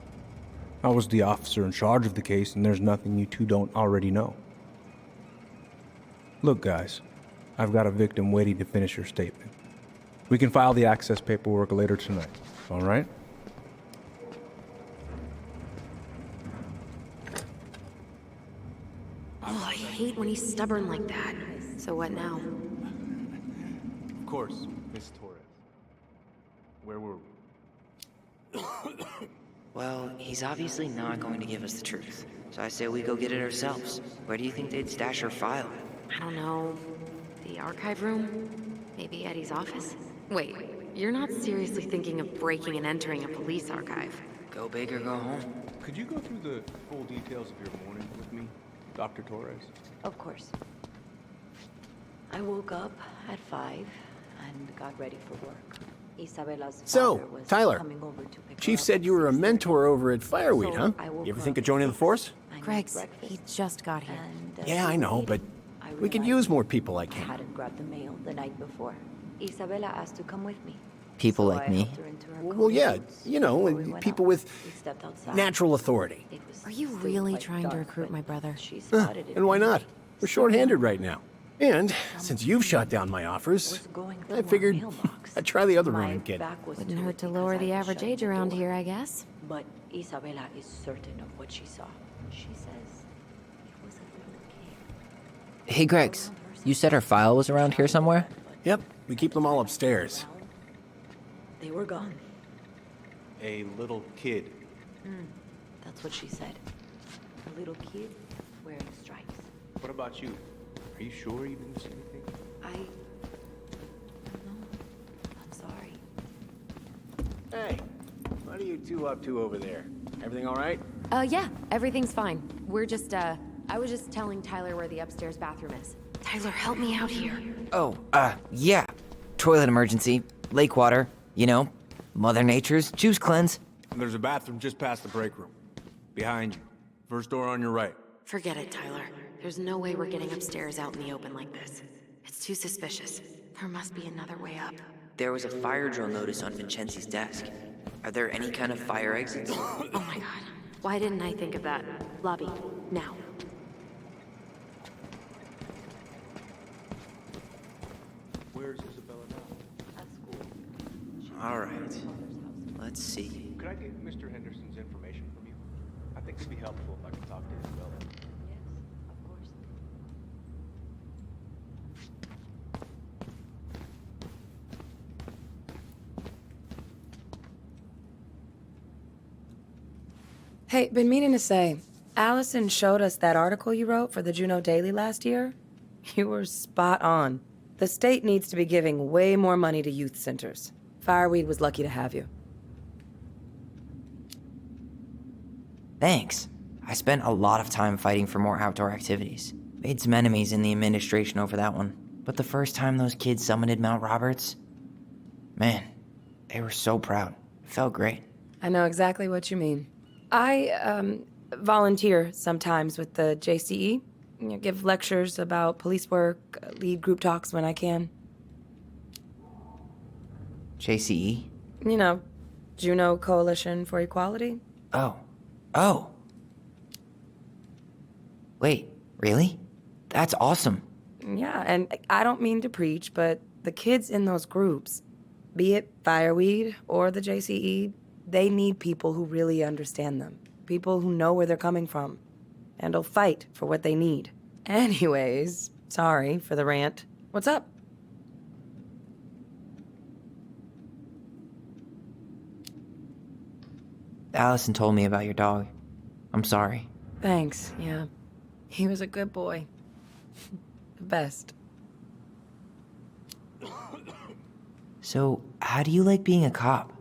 I was the officer in charge of the case, and there's nothing you two don't already know. Look, guys, I've got a victim waiting to finish her statement. We can file the access paperwork later tonight, all right? Oh, I hate when he's stubborn like that. So what now? Of course, Miss Torres. Where were we? Well, he's obviously not going to give us the truth. So I say we go get it ourselves. Where do you think they'd stash her file? I don't know. The archive room? Maybe Eddie's office? Wait, you're not seriously thinking of breaking and entering a police archive? Go big or go home. Could you go through the full details of your morning with me, Dr. Torres? Of course. I woke up at 5 and got ready for work. Isabella's So, father was Tyler, coming over to pick her Chief up said at you were a 6:30. mentor over at Fireweed, So huh? I woke You ever her think up of joining at the force? 6. I made Greg's, breakfast, he just got here. and, Yeah, I know, but I we could realized use more people like I him. hadn't grabbed the mail the night before. Isabella asked to come with me. People So like I me. helped her into her Well, coat yeah, boots you know, before we went people out. with We stepped outside. natural authority. It was Are you still really quite trying to dark, recruit but my brother? She Huh, spotted it and why in the not? night. We're short-handed right now. And since you've shot down my offers, Was going I through our figured mailbox. I'd try the other room My and get... back was Wouldn't to hurt it to because lower I the was average shutting age the around door. here, I guess. But Isabella is certain of what she saw. She says it was a little kid. Hey, Gregs. You said her file was around here somewhere? Yep, we keep them all upstairs. They were gone. A little kid. That's what she said. A little kid wearing stripes. What about you? Are you sure you didn't see anything? I don't know. I'm sorry. Hey, what are you two up to over there? Everything all right? Yeah, everything's fine. We're just, I was just telling Tyler where the upstairs bathroom is. Tyler, help me out here. Oh, yeah. Toilet emergency. Lake water. You know, Mother Nature's juice cleanse. There's a bathroom just past the break room. Behind you. First door on your right. Forget it, Tyler. There's no way we're getting upstairs out in the open like this. It's too suspicious. There must be another way up. There was a fire drill notice on Vincenzi's desk. Are there any kind of fire exits? Oh my god. Why didn't I think of that? Lobby, now. Where's Isabella now? At school. All right. Let's see. Could I get Mr. Henderson's information from you? I think it'd be helpful if I could talk to Isabella. Yes, of course. Hey, been meaning to say, Allison showed us that article you wrote for the Juneau Daily last year. You were spot on. The state needs to be giving way more money to youth centers. Fireweed was lucky to have you. Thanks. I spent a lot of time fighting for more outdoor activities. Made some enemies in the administration over that one. But the first time those kids summited Mount Roberts, man, they were so proud. It felt great. I know exactly what you mean. I volunteer sometimes with the JCE. Give lectures about police work, lead group talks when I can. JCE? You know, Juneau Coalition for Equality. Oh. Oh. Wait, really? That's awesome. Yeah, and I don't mean to preach, but the kids in those groups, be it Fireweed or the JCE, they need people who really understand them. People who know where they're coming from and will fight for what they need. Anyways, sorry for the rant. What's up? Allison told me about your dog. I'm sorry. Thanks, yeah. He was a good boy. The best. So, how do you like being a cop?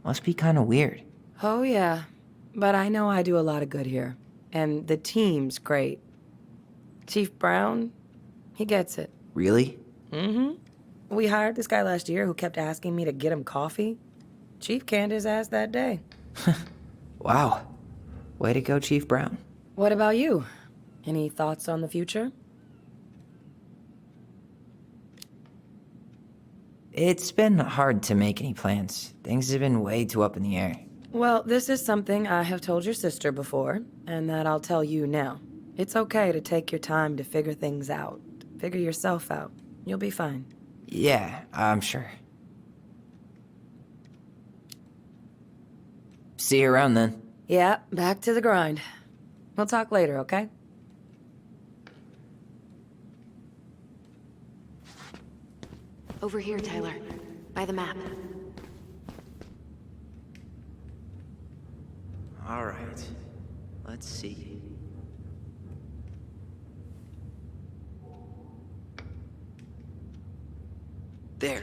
Must be kind of weird. Oh, yeah. But I know I do a lot of good here. And the team's great. Chief Brown, he gets it. Really? Mm-hmm. We hired this guy last year who kept asking me to get him coffee. Chief canned his ass that day. Wow. Way to go, Chief Brown. What about you? Any thoughts on the future? It's been hard to make any plans. Things have been way too up in the air. Well, this is something I have told your sister before, and that I'll tell you now. It's okay to take your time to figure things out. Figure yourself out. You'll be fine. Yeah, I'm sure. See you around then. Yeah, back to the grind. We'll talk later, okay? Over here, Tyler. By the map. All right. Let's see. There.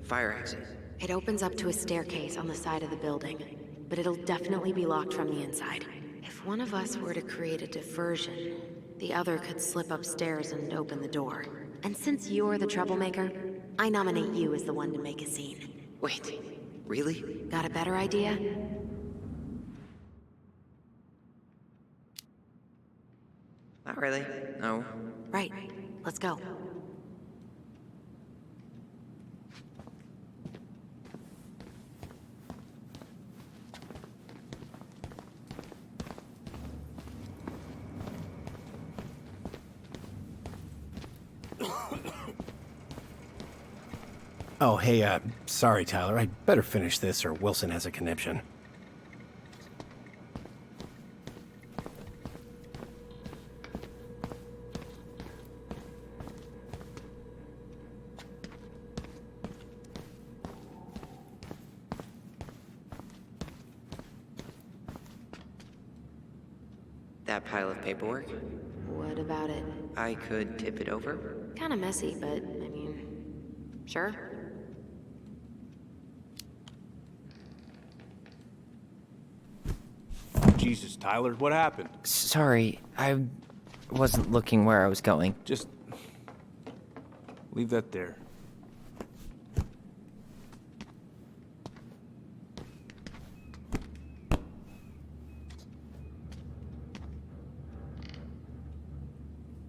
Fire exit. It opens up to a staircase on the side of the building, but it'll definitely be locked from the inside. If one of us were to create a diversion, the other could slip upstairs and open the door. And since you're the troublemaker, I nominate you as the one to make a scene. Wait, really? Got a better idea? Not really. No. Right. Let's go. Oh, hey, sorry, Tyler. I'd better finish this or Wilson has a conniption. That pile of paperwork? What about it? I could tip it over. Kinda messy, but, I mean, sure. Jesus, Tyler, what happened? Sorry, I wasn't looking where I was going. Just leave that there.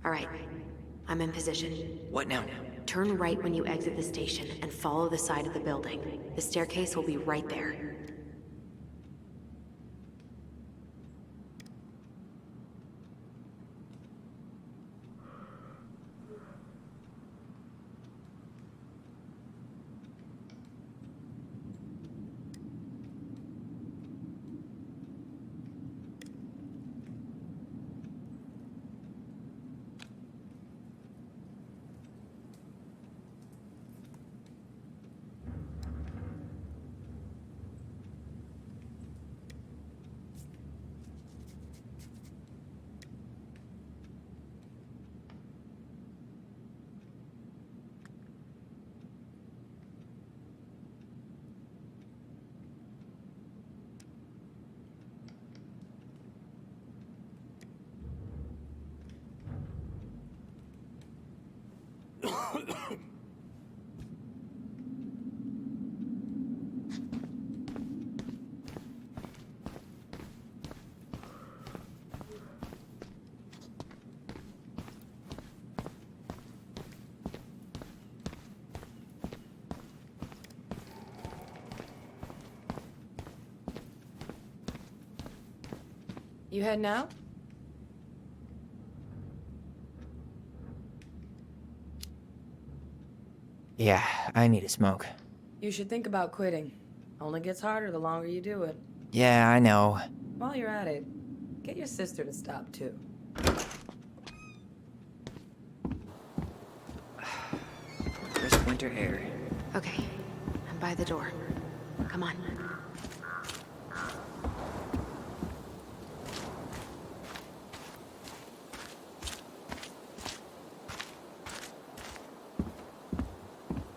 All right. I'm in position. What now? Turn right when you exit the station and follow the side of the building. The staircase will be right there. You heading out? Yeah, I need a smoke. You should think about quitting. Only gets harder the longer you do it. Yeah, I know. While you're at it, get your sister to stop too. Crisp winter air. Okay, I'm by the door. Come on.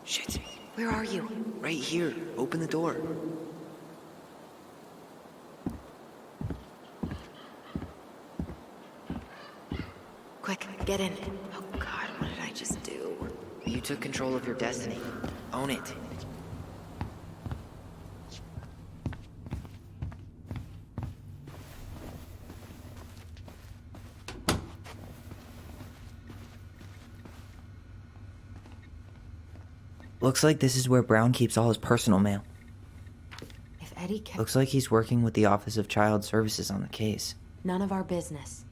Shit. Where are you? Right here. Open the door. Quick, get in. Oh God, what did I just do? You took control of your destiny. Own it. Looks like this is where Brown keeps all his personal mail. If Eddie kept... Looks like he's working with the Office of Child Services on the case. None of our business.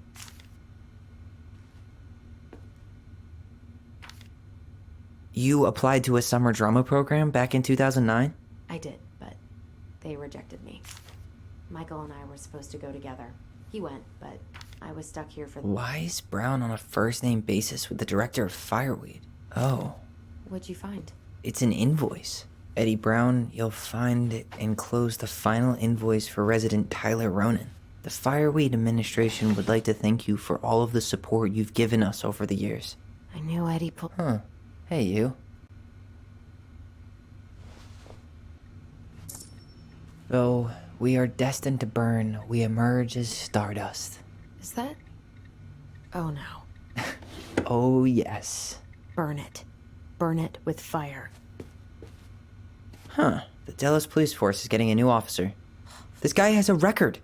You applied to a summer drama program back in 2009? I did, but they rejected me. Michael and I were supposed to go together. He went, but I was stuck here for... Why is Brown on a first-name basis with the director of Fireweed? Oh, What'd you find? it's an invoice. Eddie Brown, you'll find enclosed the final invoice for resident Tyler Ronan. The Fireweed administration would like to thank you for all of the support you've given us over the years. I knew Eddie pulled... Huh. Hey, you. Though we are destined to burn, we emerge as stardust. Is that... Oh no. Oh, yes. Burn it. Burn it with fire. Huh. The Delos Police Force is getting a new officer. This guy has a record,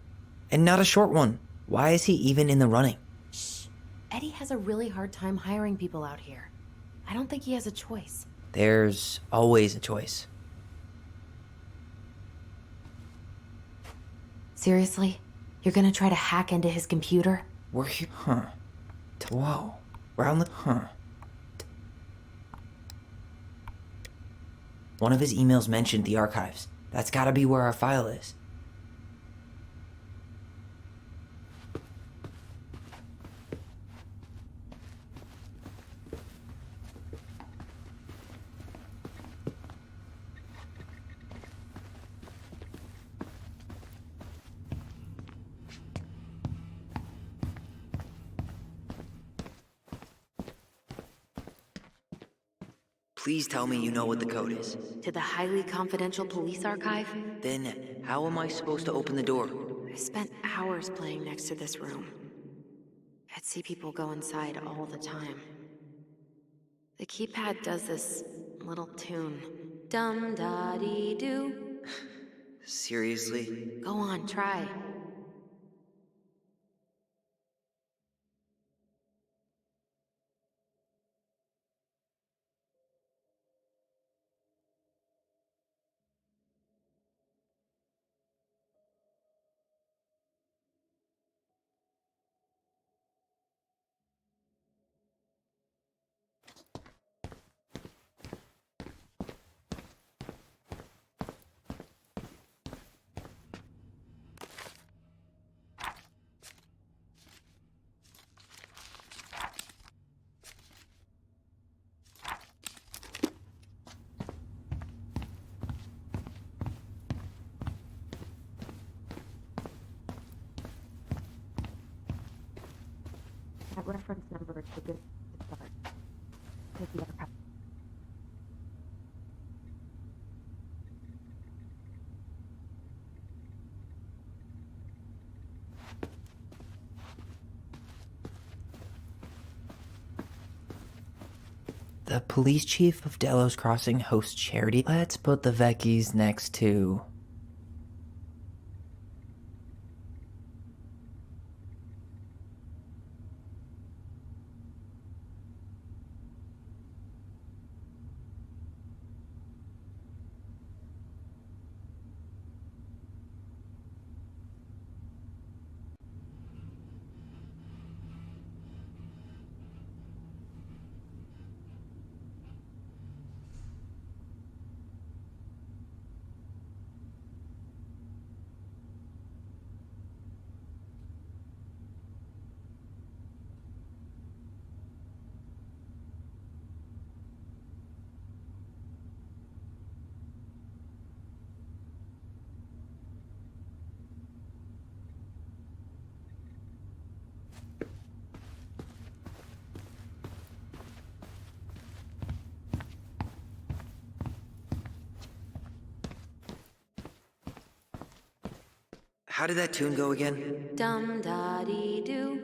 and not a short one. Why is he even in the running? Shh. Eddie has a really hard time hiring people out here. I don't think he has a choice. There's always a choice. Seriously? You're gonna try to hack into his computer? We're here. Huh. Whoa. Round the. Huh. One of his emails mentioned the archives. That's gotta be where our file is. Please tell me you know what the code is. To the highly confidential police archive? Then, how am I supposed to open the door? I spent hours playing next to this room. I'd see people go inside all the time. The keypad does this little tune. Dum-da-dee-doo. Seriously? Go on, try. That reference number is a good start. Take the archive. The police chief of Delos Crossing hosts charity. Let's put the Vecchies next to... How did that tune go again? Dum da dee doo.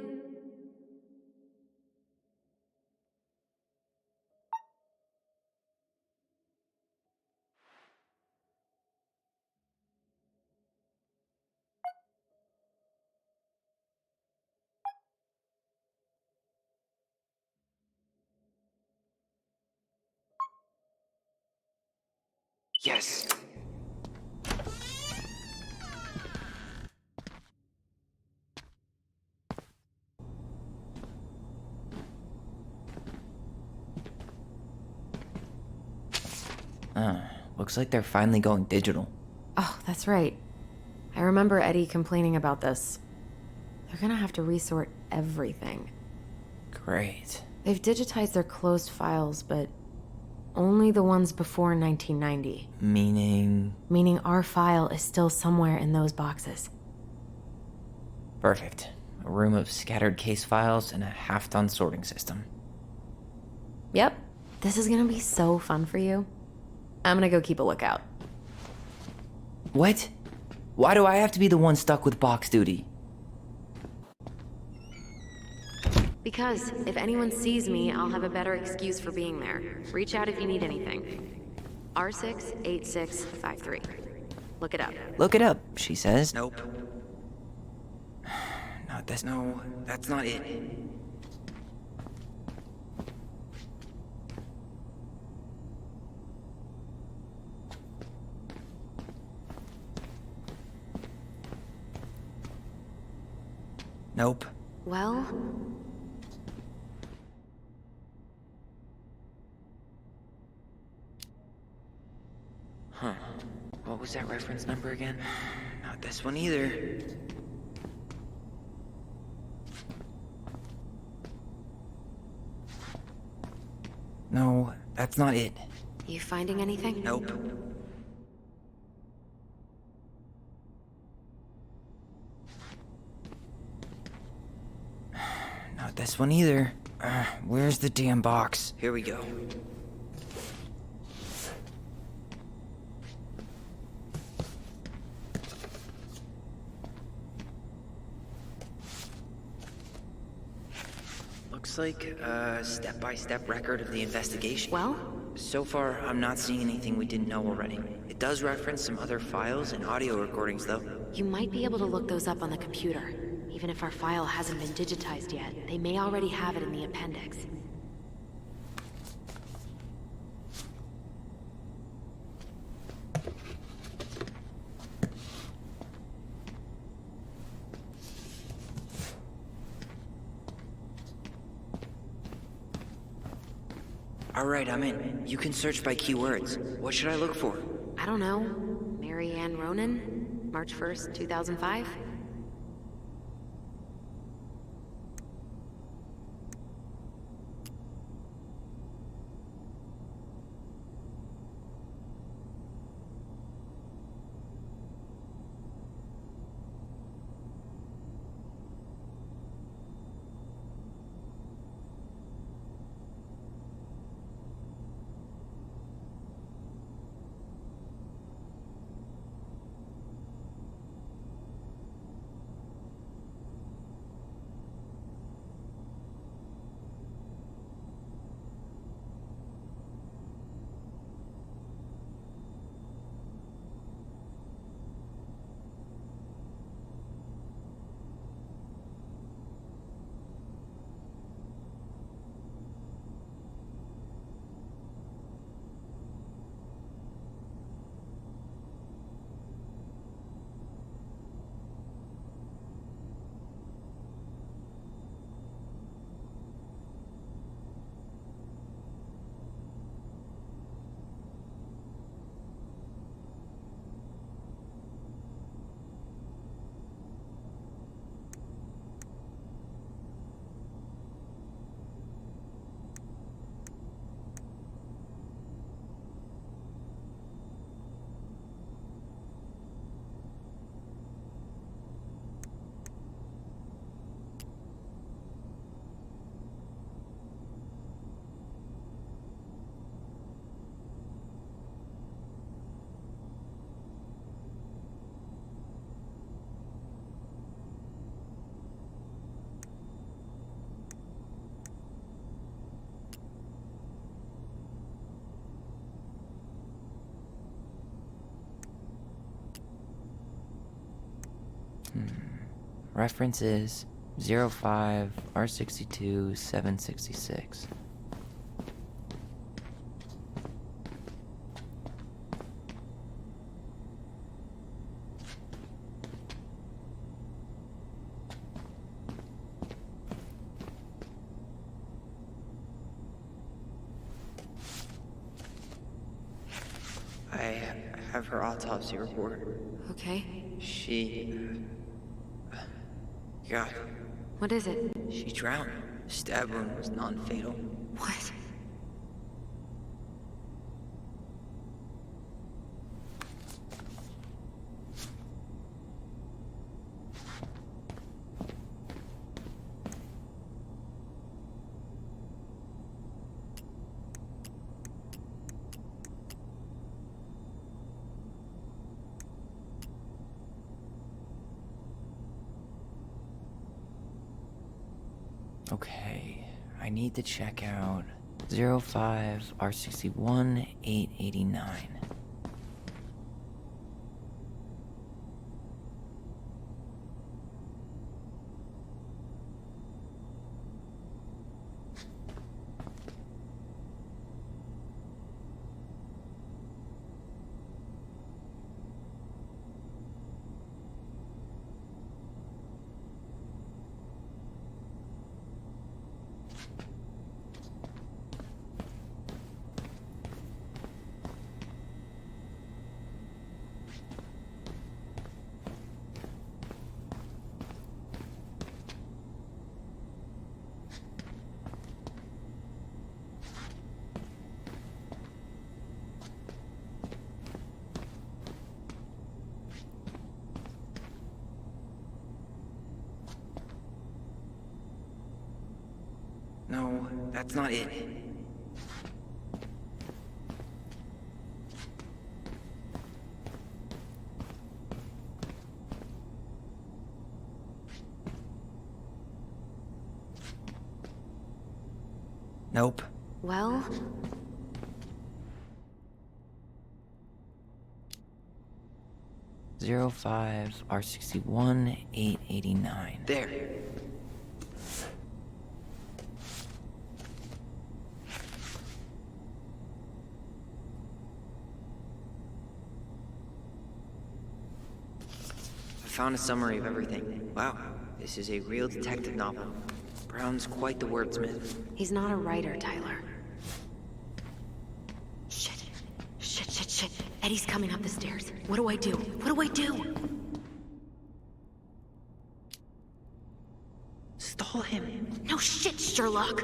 Yes. Looks like they're finally going digital. Oh, that's right. I remember Eddie complaining about this. They're gonna have to resort everything. Great. They've digitized their closed files, but only the ones before 1990. Meaning? Meaning our file is still somewhere in those boxes. Perfect. A room of scattered case files and a half-done sorting system. Yep. This is gonna be so fun for you. I'm gonna go keep a lookout. What? Why do I have to be the one stuck with box duty? Because if anyone sees me, I'll have a better excuse for being there. Reach out if you need anything. R68653. Look it up. Look it up, she says. Nope. Not this. No, that's not it. Nope. Well, huh. What was that reference number again? Not this one either. No, that's not it. you finding anything? Nope. Not this one either. Where's the damn box? Here we go. Looks like a step-by-step record of the investigation. Well? So far, I'm not seeing anything we didn't know already. It does reference some other files and audio recordings, though. You might be able to look those up on the computer. Even if our file hasn't been digitized yet, they may already have it in the appendix. Alright, I'm in. You can search by keywords. What should I look for? I don't know. Mary Ann Ronan? March 1st, 2005? Reference is 05 R62 766. I have her autopsy report. Okay. God, What is it? she drowned. Stab wound was non-fatal. What? Okay, I need to check out 05 R61 889. No, that's not it. Nope. Well, 05 R61 889. There. I found a summary of everything. Wow, this is a real detective novel. Brown's quite the wordsmith. he's not a writer, Tyler. Shit. Eddie's coming up the stairs. What do I do? What do I do? Stall him. No shit, Sherlock.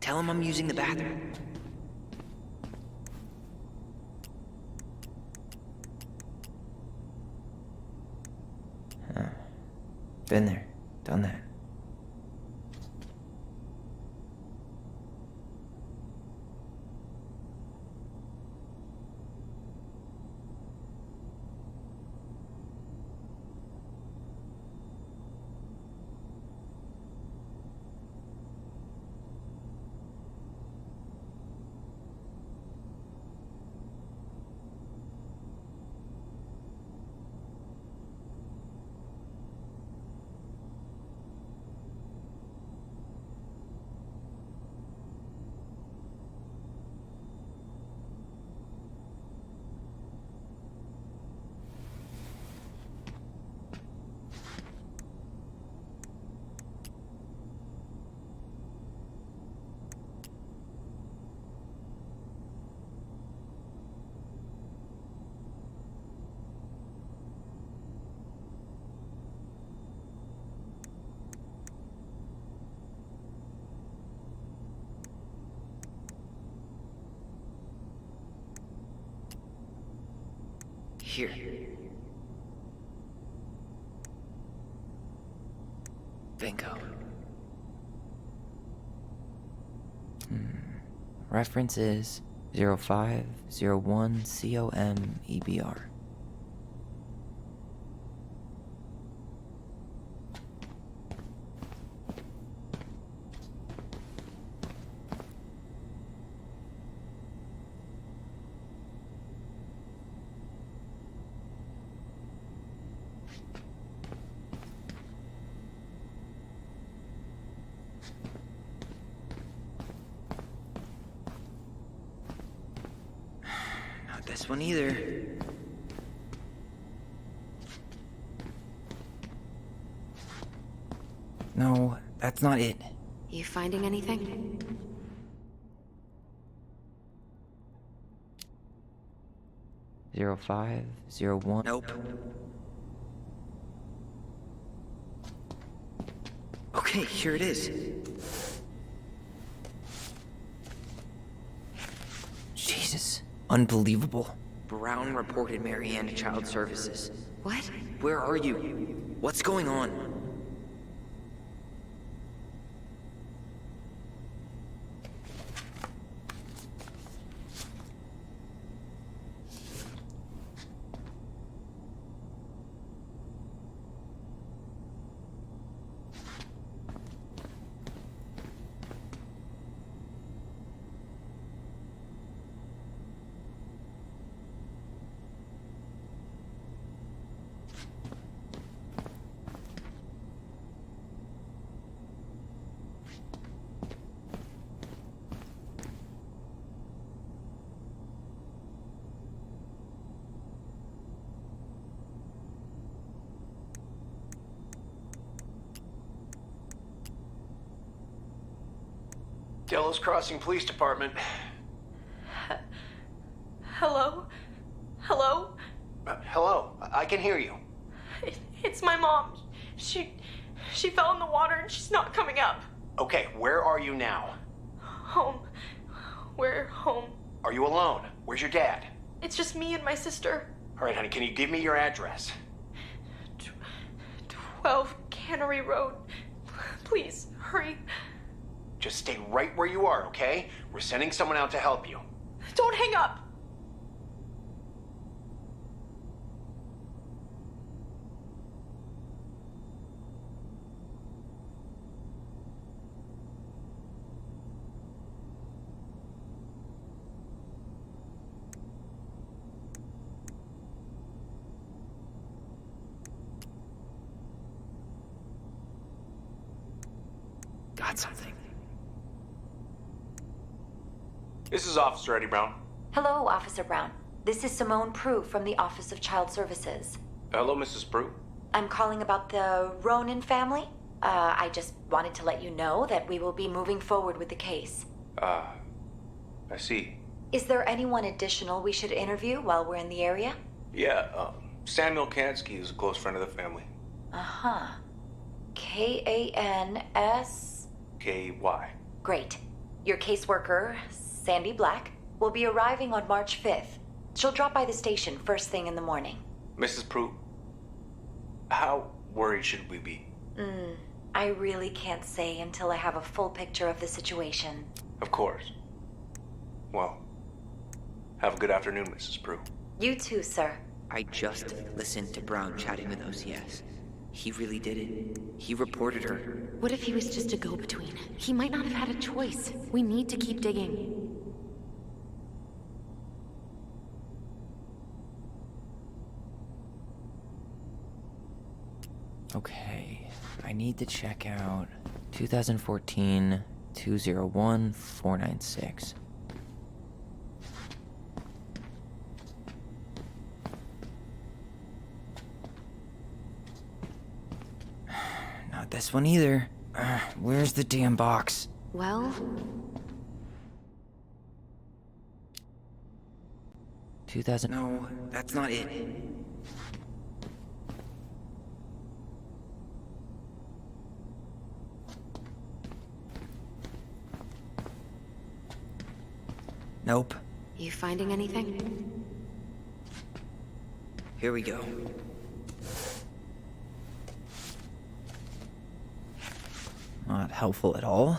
Tell him I'm using the bathroom. Been there, done that. Here. Bingo. Reference is 0501 COM-EBR. this one either. No, that's not it. You finding anything? 0501. Nope. Okay, here it is. Jesus. Unbelievable. Brown reported Marianne to Child Services. What? Where are you? What's going on? Delos Crossing Police Department. Hello? Hello? Hello, I can hear you. It's my mom. She fell in the water and she's not coming up. Okay, where are you now? Home. We're home. Are you alone? Where's your dad? It's just me and my sister. All right, honey, can you give me your address? 12 Cannery Road. Please, hurry. Just stay right where you are, okay? We're sending someone out to help you. Don't hang up. Got something. This is Officer Eddie Brown. Hello, Officer Brown. This is Simone Prue from the Office of Child Services. Hello, Mrs. Prue. I'm calling about the Ronan family. I just wanted to let you know that we will be moving forward with the case. I see. Is there anyone additional we should interview while we're in the area? Yeah, Samuel Kansky is a close friend of the family. Uh-huh. K-A-N-S... K-Y. Great. Your caseworker, Sandy Black, will be arriving on March 5th. She'll drop by the station first thing in the morning. Mrs. Prue, how worried should we be? I really can't say until I have a full picture of the situation. Of course. Well, have a good afternoon, Mrs. Prue. You too, sir. I just listened to Brown chatting with OCS. He really did it. He reported her. What if he was just a go-between? He might not have had a choice. We need to keep digging. Okay, I need to check out 2014-201-496. Not this one either. Where's the damn box? Well, 2000. No, that's not it. Nope. you finding anything? Here we go. Not helpful at all.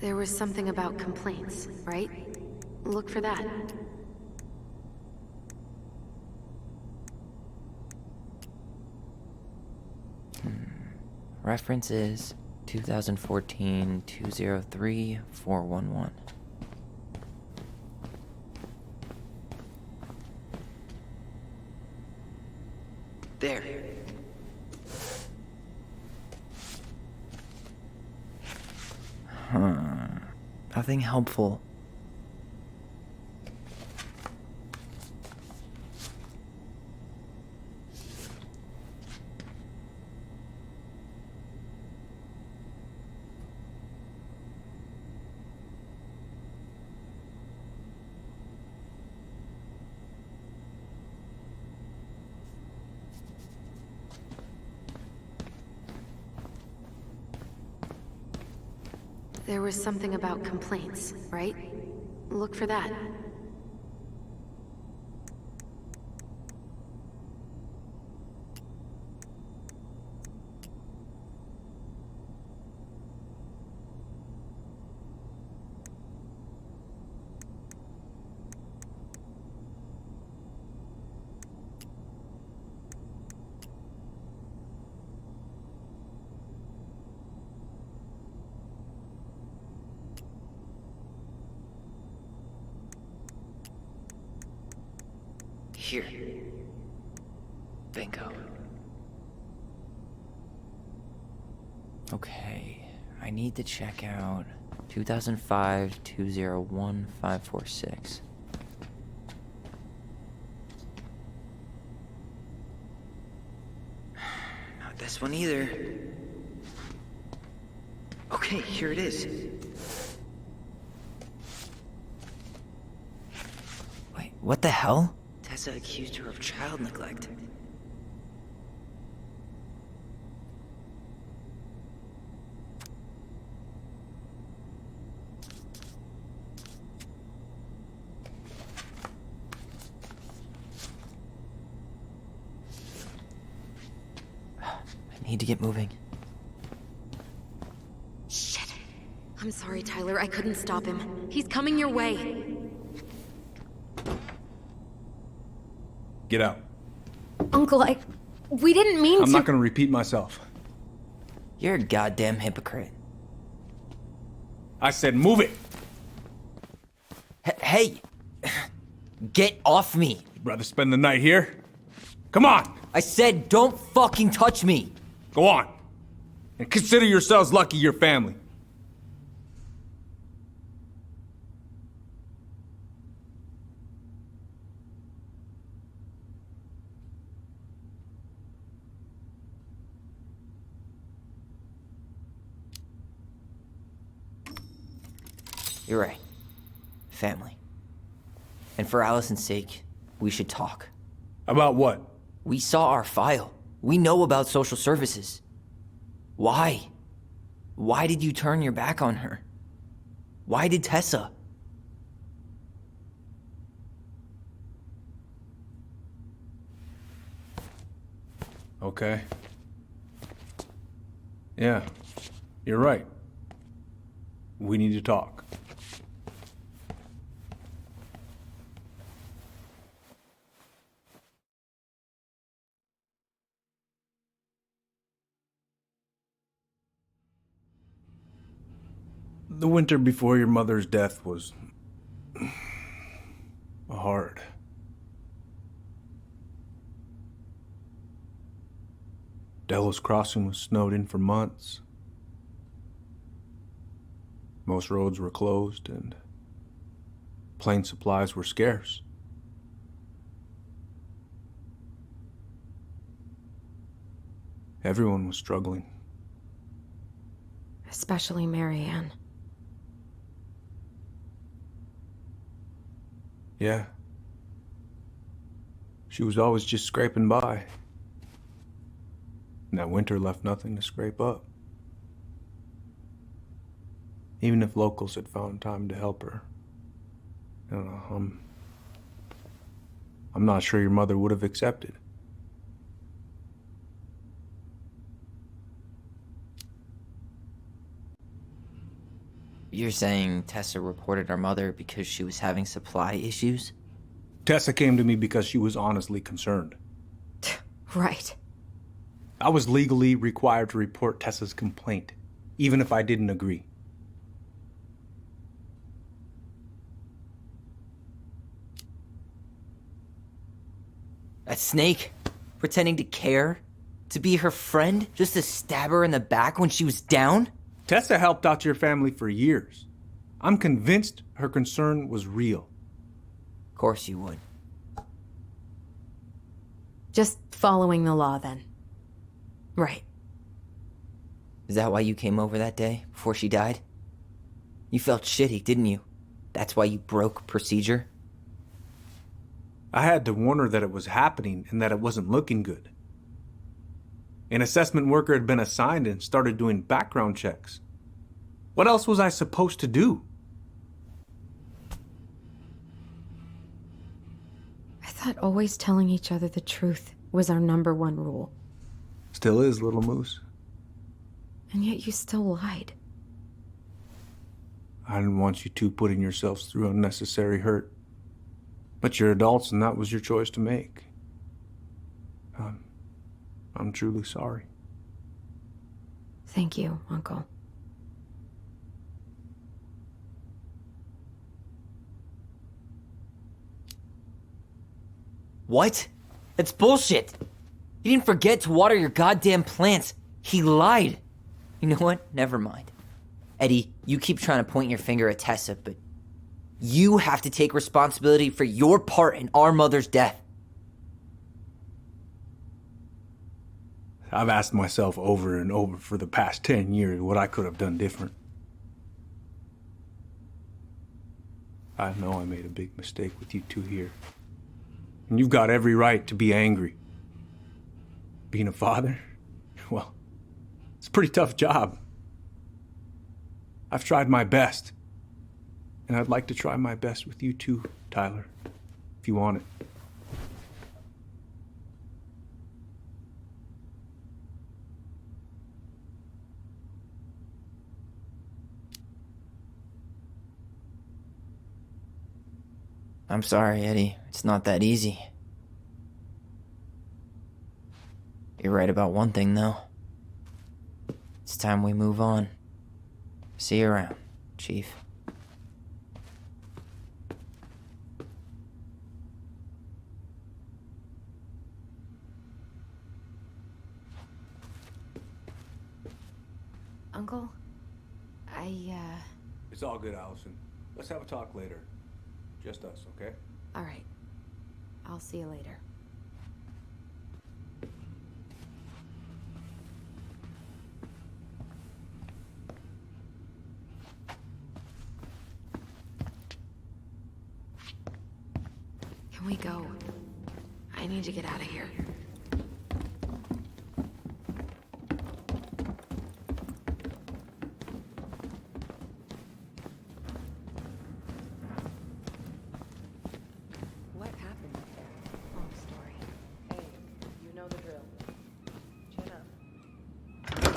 There was something about complaints, right? Look for that. Reference is 2014-203-411. There. Nothing helpful. There was something about complaints, right? Look for that. Here. Bingo. Okay, I need to check out 2005-201-546. Not this one either. Okay, here it is. Wait, what the hell? Tessa accused her of child neglect. I need to get moving. Shit. I'm sorry, Tyler. I couldn't stop him. He's coming your way. Get out. Uncle, we didn't mean to. I'm not gonna repeat myself. You're a goddamn hypocrite. I said move it! Hey! Get off me! You'd rather spend the night here? Come on! I said don't fucking touch me! Go on! And consider yourselves lucky you're family. You're right. Family. And for Allison's sake, we should talk. About what? We saw our file. We know about social services. Why? Why did you turn your back on her? Why did Tessa? Okay. Yeah, you're right. We need to talk. The winter before your mother's death was hard. Delos Crossing was snowed in for months. Most roads were closed and plane supplies were scarce. Everyone was struggling. Especially Marianne. Yeah. She was always just scraping by. And that winter left nothing to scrape up. Even if locals had found time to help her. I don't know, I'm not sure your mother would have accepted. You're saying Tessa reported our mother because she was having supply issues? Tessa came to me because she was honestly concerned. Right. I was legally required to report Tessa's complaint, even if I didn't agree. That snake? Pretending to care? To be her friend? Just to stab her in the back when she was down? Tessa helped out your family for years. I'm convinced her concern was real. Of course you would. Just following the law, then. Right. Is that why you came over that day, before she died? You felt shitty, didn't you? That's why you broke procedure? I had to warn her that it was happening and that it wasn't looking good. An assessment worker had been assigned and started doing background checks. What else was I supposed to do? I thought always telling each other the truth was our #1 rule. Still is, little moose. And yet you still lied. I didn't want you two putting yourselves through unnecessary hurt. But you're adults and that was your choice to make. I'm truly sorry. Thank you, Uncle. What? That's bullshit! He didn't forget to water your goddamn plants. He lied. You know what? Never mind. Eddie, you keep trying to point your finger at Tessa, but you have to take responsibility for your part in our mother's death. I've asked myself over and over for the past 10 years what I could have done different. I know I made a big mistake with you two here. And you've got every right to be angry. Being a father? Well, it's a pretty tough job. I've tried my best. And I'd like to try my best with you too, Tyler, if you want it. I'm sorry, Eddie. It's not that easy. You're right about one thing, though. It's time we move on. See you around, Chief. Uncle, It's all good, Allison. Let's have a talk later. Just us, okay? All right. I'll see you later. Can we go? I need to get out of here. What happened up there? Long story. Hey, you know the drill. Chin up.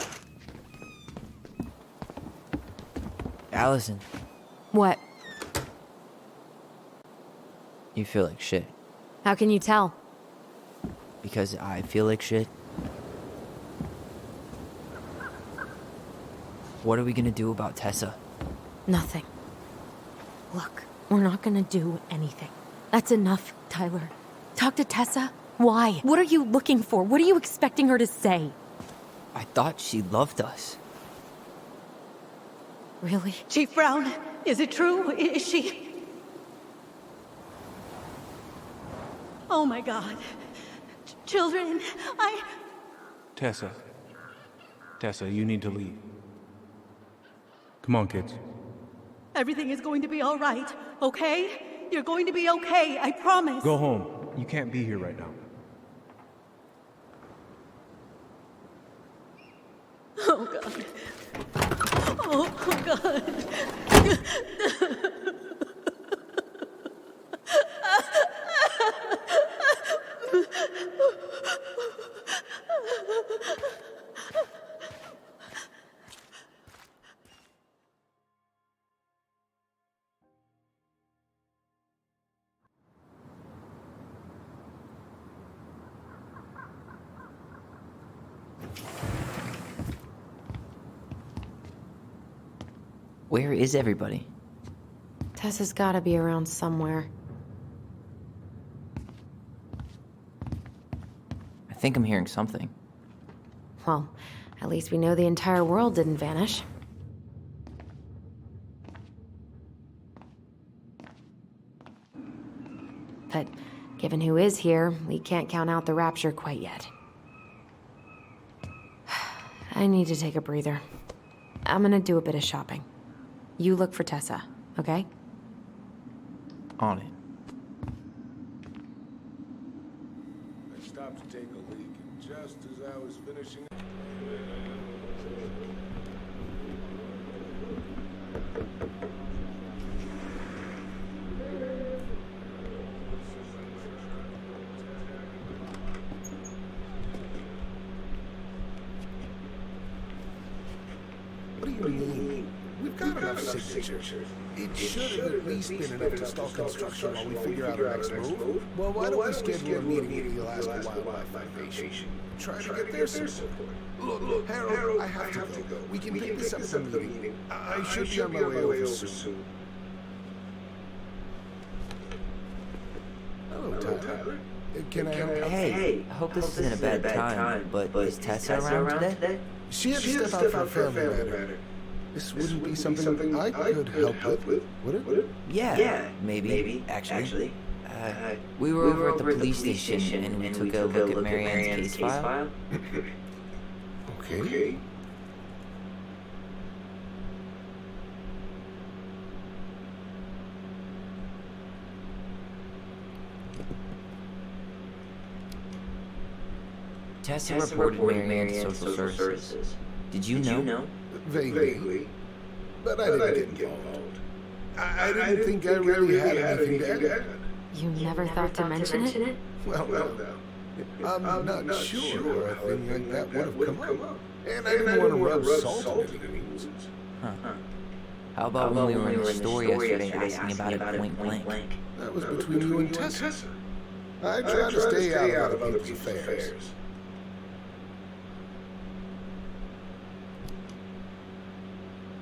Allison, What? you feel like shit. How can you tell? Because I feel like shit. What are we gonna do about Tessa? Nothing. Look, we're not gonna do anything. That's enough, Tyler. Talk to Tessa? Why? What are you looking for? What are you expecting her to say? I thought she loved us. Really? Chief Brown, is it true? Is she... Oh my God. Children, Tessa, you need to leave. Come on, kids. Everything is going to be all right, okay? You're going to be okay, I promise. Go home. You can't be here right now. Oh, God. Oh, God. Where is everybody? Tessa's gotta be around somewhere. I think I'm hearing something. Well, at least we know the entire world didn't vanish. But given who is here, we can't count out the rapture quite yet. I need to take a breather. I'm gonna do a bit of shopping. You look for Tessa, okay? On it. I stopped to take a leak, and just as I was finishing. What do you mean? We've got enough signatures. It should have at least been enough to stall construction while we figure out our next move. Well, why don't we schedule a meeting with the Alaska Wildlife Foundation? Try to get their support. Look, Harold, I have to go. We can pick this up at the meeting. I should be on my way over soon. Hello, Tyler. Can I help you? Hey, I hope this isn't a bad time, but is Tessa around today? She had to step out for a family matter. This wouldn't be something I could help with, would it? Yeah, maybe, actually. We were over at the police station and we took a look at Marianne's case file. Okay. Tessa reported Marianne to social services. Did you know? Vaguely. But I didn't get involved. I didn't think I really had anything to add. You never thought to mention it? Well, I'm not sure a thing like that would have come up. And I didn't want to rub salt in anyone's wounds. How about when we were in the store yesterday asking about it point blank? That was between you and Tessa. I try to stay out of other people's affairs.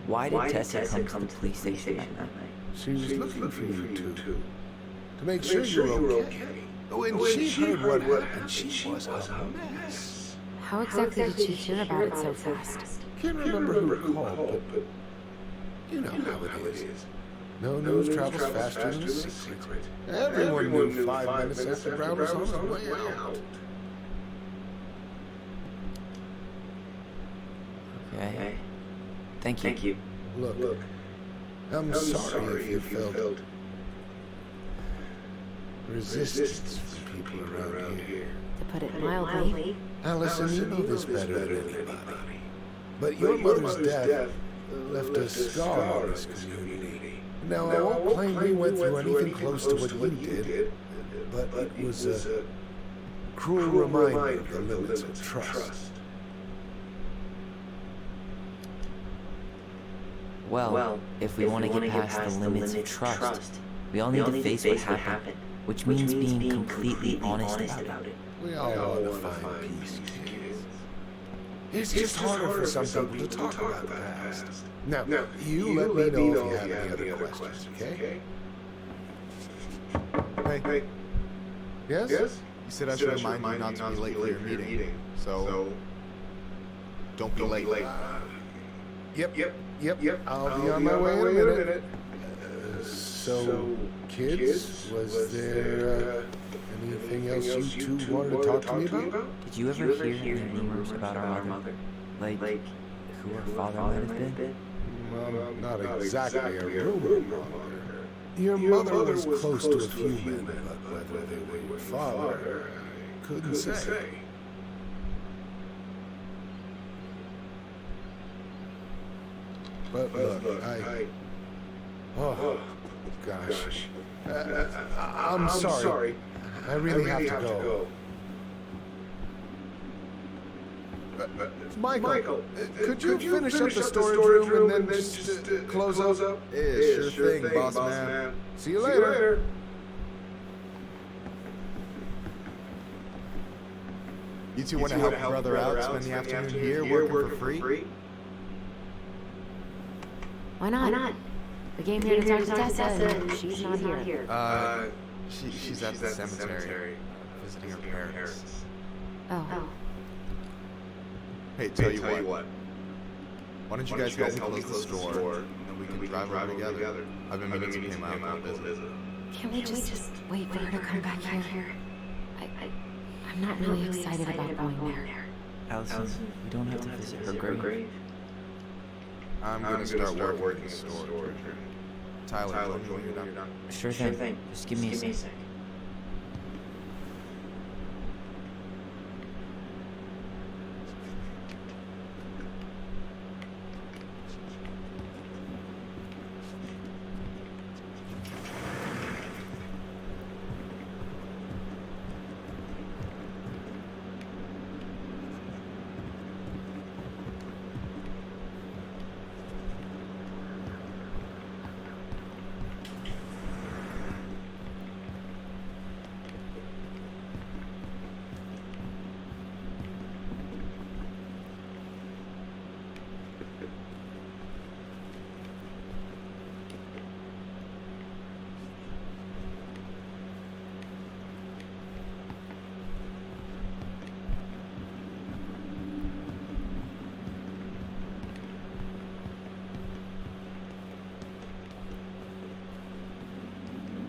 Why did Tessa come to the police station that night? She was looking for you two. To make sure you were okay. When she heard what happened, she was a mess. How exactly did she hear about it so fast? Can't remember who called, but you know how it is. No news travels faster than a secret. Everyone knew 5 minutes after Brown was on his way out. Okay. Thank you. Look, I'm sorry if you felt resistance from people around here. To put it mildly. Allison, you know this better than anybody. But your mother's death left a scar on this community. Now, I won't claim we went through anything close to what you did, but it was a cruel reminder of the limits of trust. Well, if we want to get past the limits of trust, we all need to face what happened, which means being completely honest about it. We all want to find peace, kids. It's just harder for some people to talk about the past. Now, you let me know if you have any other questions, okay? Hey. Yes? You said I should remind you not to be late for your meeting. So, don't be late. Yep. I'll be on my way in a minute. So, kids, was there anything else you two wanted to talk to me about? Did you ever hear any rumors about our mother? Like who her father might have been? Well, not exactly a rumor mother. Your mother was close to a few men, but whether they were your father, I couldn't say. But look, oh, gosh. I'm sorry. I really have to go. Michael, could you finish up the storage room and then just close up? Yeah, sure thing, boss man. See you later. You two want to help your brother out, spend the afternoon here working for free? Why not? We came here to talk to Tessa, and she's not here. She's at the cemetery, visiting her parents. Oh. Hey, tell you what. Why don't you guys help me close the store, and then we can drive over together? I've been meaning to pay my uncle a visit. Can't we just wait for her to come back here? I'm not really excited about going there. Allison, we don't have to visit her grave. I'm gonna start working in the store. Tyler, tell me when you're done. Sure thing. Just give me a sec.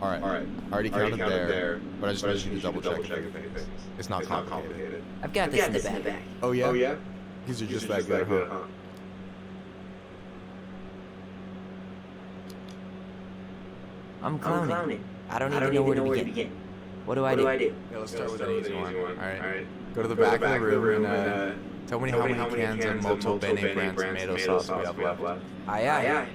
Alright. I already counted there, but I just need you to double check a few things. It's not complicated. I've got this in the bag. Oh yeah? Because you're just that good, huh? I'm clowning. I don't even know where to begin. What do I do? Yeah, let's start with an easy one. Alright. Go to the back of the room and tell me how many cans of Molto Bene brand tomato sauce we have left. Aye.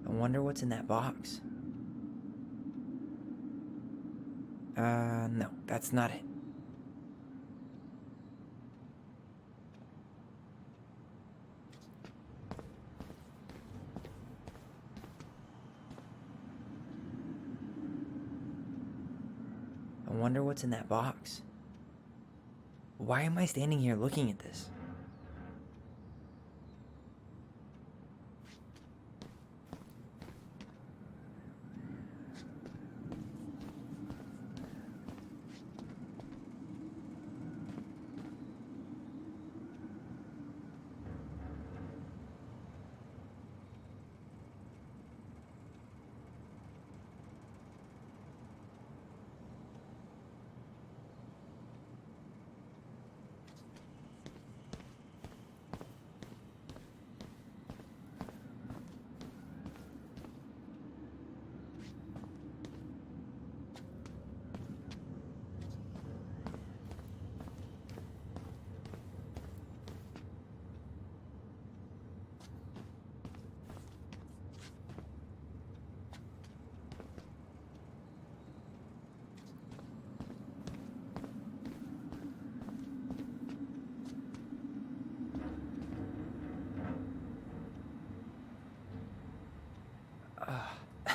I wonder what's in that box. No, that's not it. I wonder what's in that box. Why am I standing here looking at this?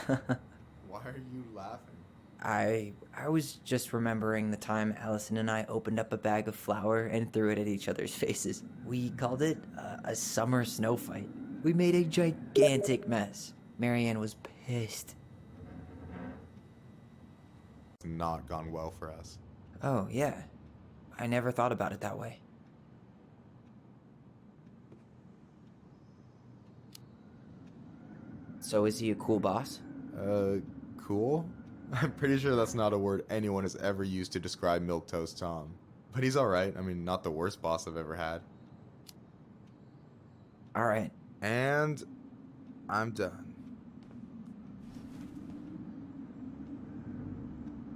Why are you laughing? I was just remembering the time Allison and I opened up a bag of flour and threw it at each other's faces. We called it a summer snow fight. We made a gigantic mess. Marianne was pissed. It's not gone well for us. Oh, yeah. I never thought about it that way. So is he a cool boss? Cool? I'm pretty sure that's not a word anyone has ever used to describe Milquetoast Tom. But he's alright. I mean, not the worst boss I've ever had. Alright. And I'm done.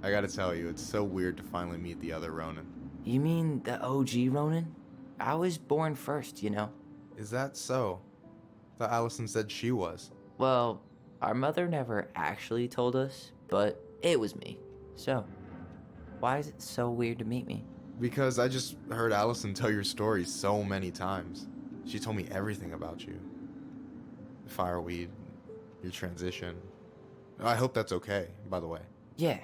I gotta tell you, it's so weird to finally meet the other Ronan. You mean the OG Ronan? I was born first, you know. Is that so? Thought Allison said she was. Well, our mother never actually told us, but it was me. So, why is it so weird to meet me? Because I just heard Allison tell your story so many times. She told me everything about you. Fireweed, your transition. I hope that's okay, by the way. Yeah,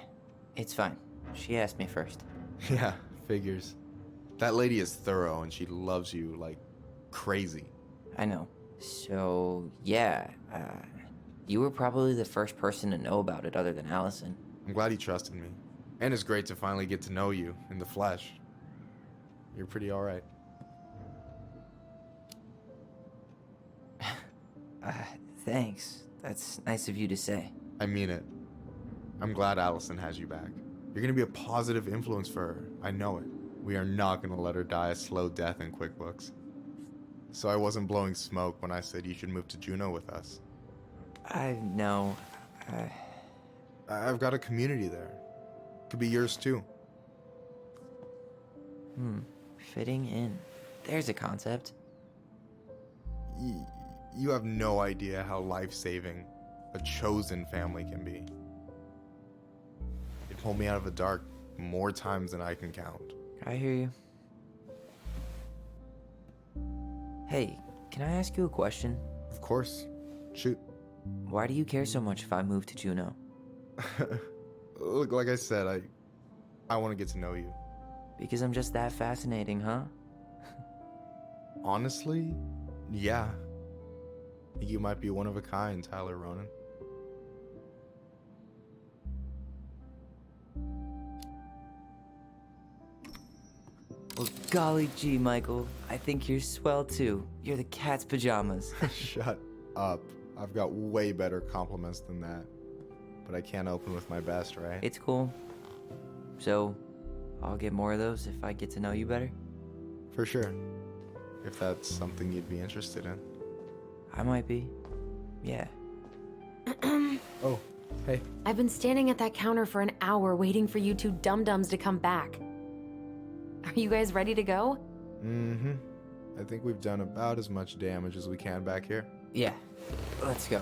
it's fine. She asked me first. Yeah, figures. That lady is thorough and she loves you like crazy. I know. So, yeah, you were probably the first person to know about it other than Allison. I'm glad he trusted me. And it's great to finally get to know you in the flesh. You're pretty alright. Thanks. That's nice of you to say. I mean it. I'm glad Allison has you back. You're gonna be a positive influence for her. I know it. We are not gonna let her die a slow death in QuickBooks. So I wasn't blowing smoke when I said you should move to Juneau with us. I know. I've got a community there. Could be yours too. Fitting in. There's a concept. You have no idea how life-saving a chosen family can be. It pulled me out of the dark more times than I can count. I hear you. Hey, can I ask you a question? Of course. Shoot. Why do you care so much if I move to Juneau? Look, like I said, I want to get to know you. Because I'm just that fascinating, huh? Honestly, yeah. You might be one of a kind, Tyler Ronan. Well, golly gee, Michael. I think you're swell too. You're the cat's pajamas. Shut up. I've got way better compliments than that. But I can't open with my best, right? It's cool. So, I'll get more of those if I get to know you better? For sure. If that's something you'd be interested in. I might be. Yeah. Oh, hey. I've been standing at that counter for an hour waiting for you two dum-dums to come back. Are you guys ready to go? Mm-hmm. I think we've done about as much damage as we can back here. Yeah. Let's go.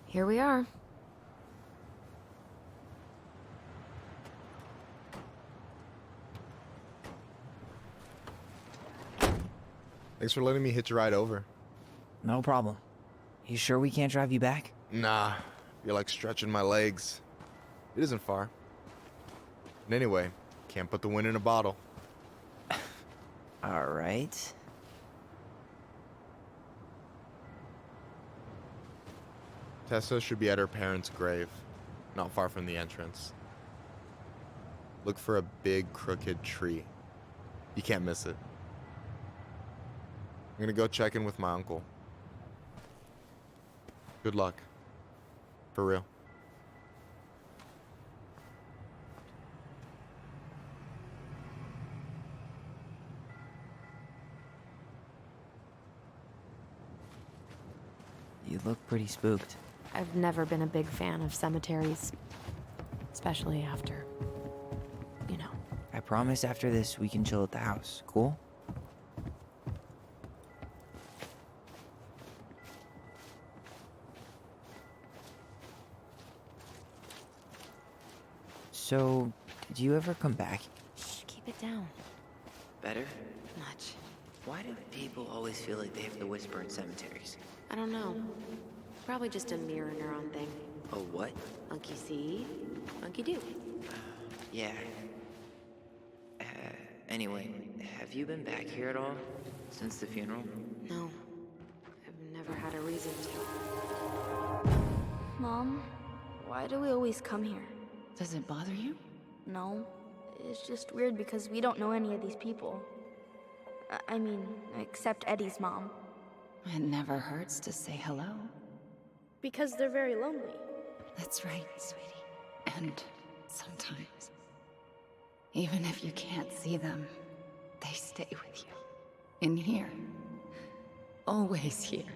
Here we are. Thanks for letting me hitch a ride over. No problem. You sure we can't drive you back? Nah, you're like stretching my legs. It isn't far. And anyway, can't put the wind in a bottle. All right. Tessa should be at her parents' grave, not far from the entrance. Look for a big crooked tree. You can't miss it. I'm gonna go check in with my uncle. Good luck. For real. You look pretty spooked. I've never been a big fan of cemeteries. Especially after, you know. I promise after this we can chill at the house. Cool? So, did you ever come back? Shh, keep it down. Better? Much. Why do people always feel like they have to whisper in cemeteries? I don't know. Probably just a mirror neuron thing. Oh, what? Monkey see, monkey do. Yeah. Anyway, have you been back here at all? Since the funeral? No. I've never had a reason to. Mom, why do we always come here? Does it bother you? No. It's just weird because we don't know any of these people. I mean, except Eddie's mom. It never hurts to say hello. Because they're very lonely. That's right, sweetie. And sometimes, even if you can't see them, they stay with you. In here. Always here.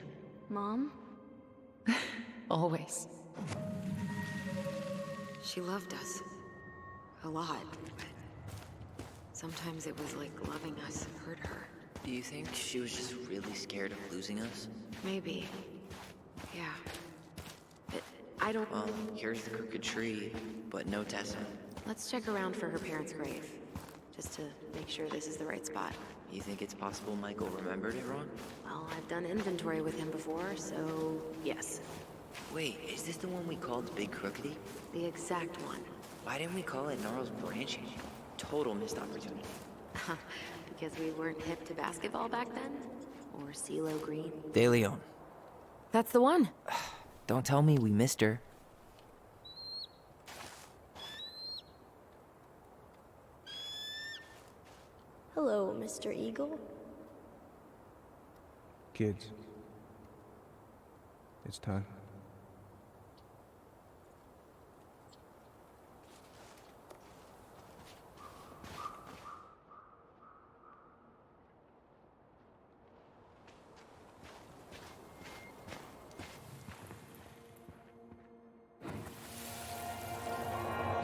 Mom? Always. She loved us. A lot. But sometimes it was like loving us hurt her. Do you think she was just really scared of losing us? Maybe. Yeah. I don't... Well, here's the crooked tree, but no Tessa. Let's check around for her parents' grave. Just to make sure this is the right spot. You think it's possible Michael remembered it wrong? Well, I've done inventory with him before, so yes. Wait, is this the one we called Big Crookedy? The exact one. Why didn't we call it Gnarls Branching? Total missed opportunity. Because we weren't hip to basketball back then? Or CeeLo Green? De Leon. That's the one! Don't tell me we missed her. Hello, Mr. Eagle. Kids. It's time.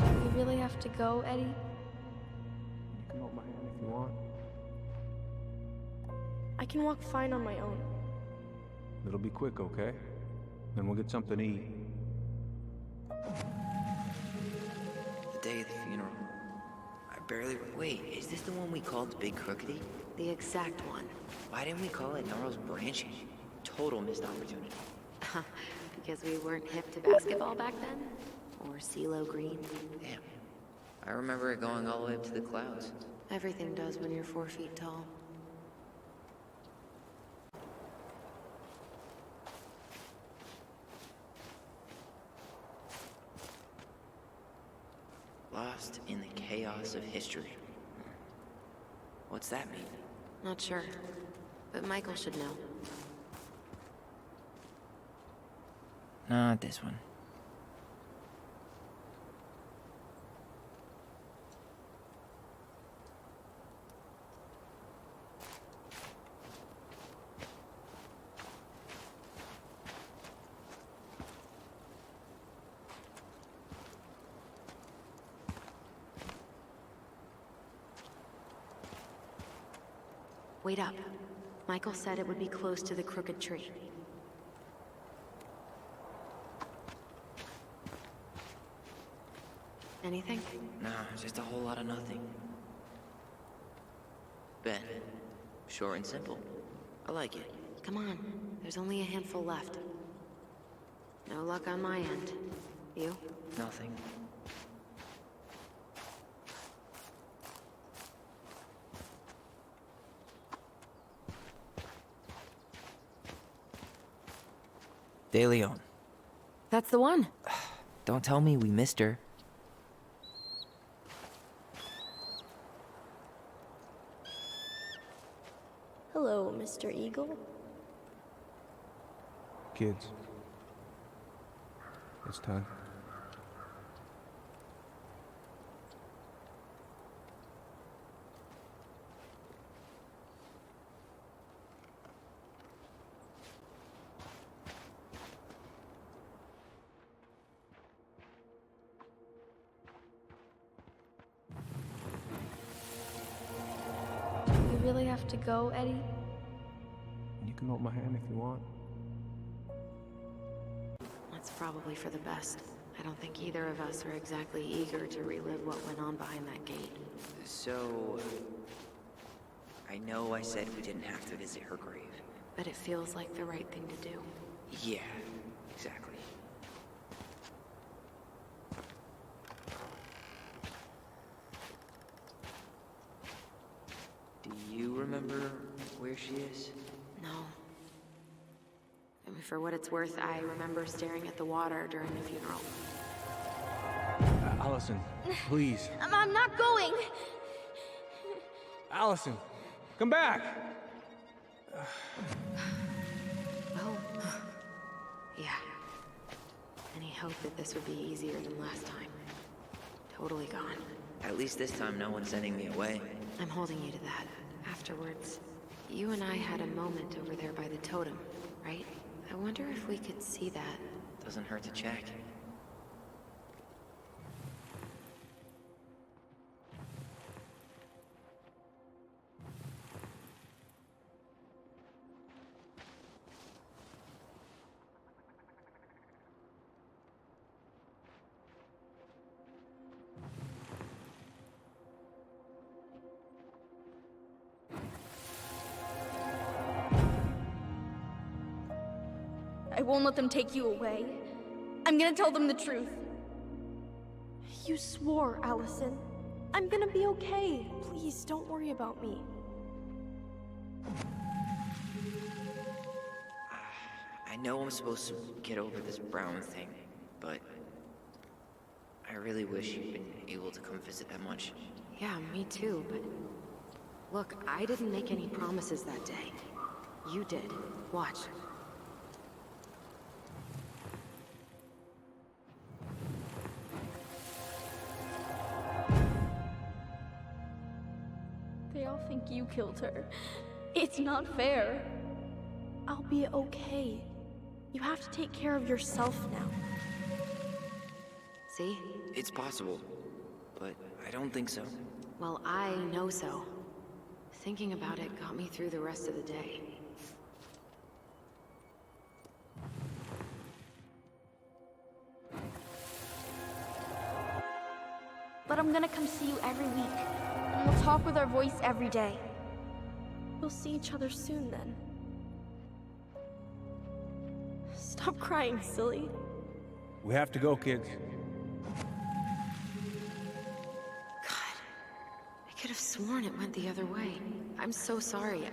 We really have to go, Eddie? You can hold my hand if you want. I can walk fine on my own. It'll be quick, okay? Then we'll get something to eat. The day of the funeral. I barely... Wait, is this the one we called Big Crookedy? The exact one. Why didn't we call it Gnarls Branching? Total missed opportunity. Because we weren't hip to basketball back then? Or CeeLo Green? Damn. I remember it going all the way up to the clouds. Everything does when you're 4 feet tall. Lost in the chaos of history. What's that mean? Not sure. But Michael should know. Not this one. Wait up. Michael said it would be close to the crooked tree. Anything? Nah, just a whole lot of nothing. Ben. Short and simple. I like it. Come on. There's only a handful left. No luck on my end. You? Nothing. De Leon. That's the one. Don't tell me we missed her. Hello, Mr. Eagle. Kids. It's time. We really have to go, Eddie? You can hold my hand if you want. That's probably for the best. I don't think either of us are exactly eager to relive what went on behind that gate. So, I know I said we didn't have to visit her grave. But it feels like the right thing to do. Yeah, exactly. Do you remember where she is? No. I mean, for what it's worth, I remember staring at the water during the funeral. Allison, please. I'm not going. Allison, come back! Well, yeah. Any hope that this would be easier than last time? Totally gone. At least this time no one's sending me away. I'm holding you to that. Afterwards, you and I had a moment over there by the totem, right? I wonder if we could see that. Doesn't hurt to check. I won't let them take you away. I'm gonna tell them the truth. You swore, Allison. I'm gonna be okay. Please, don't worry about me. I know I'm supposed to get over this Brown thing, but I really wish you'd been able to come visit that much. Yeah, me too, but... Look, I didn't make any promises that day. You did. Watch. They all think you killed her. It's not fair. I'll be okay. You have to take care of yourself now. See? It's possible, but I don't think so. Well, I know so. Thinking about it got me through the rest of the day. But I'm gonna come see you every week. And we'll talk with our voice every day. We'll see each other soon then. Stop crying, silly. We have to go, kids. I could have sworn it went the other way. I'm so sorry.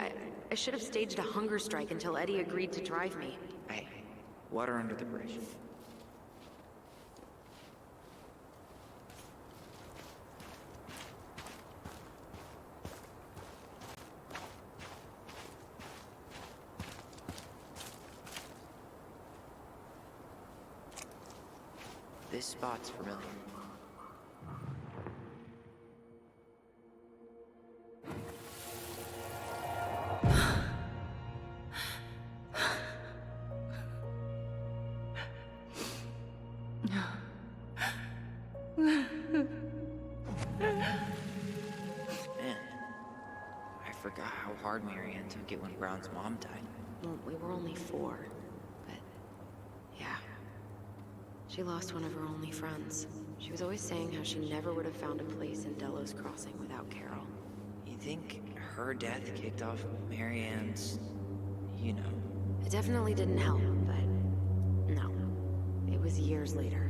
I should have staged a hunger strike until Eddie agreed to drive me. Hey, water under the bridge. This spot's familiar. Man, I forgot how hard Marianne took it when Brown's mom died. Well, we were only 4, but yeah. She lost one of her only friends. She was always saying how she never would have found a place in Delos Crossing without Carol. You think her death kicked off Marianne's, you know? It definitely didn't help, but no. It was years later.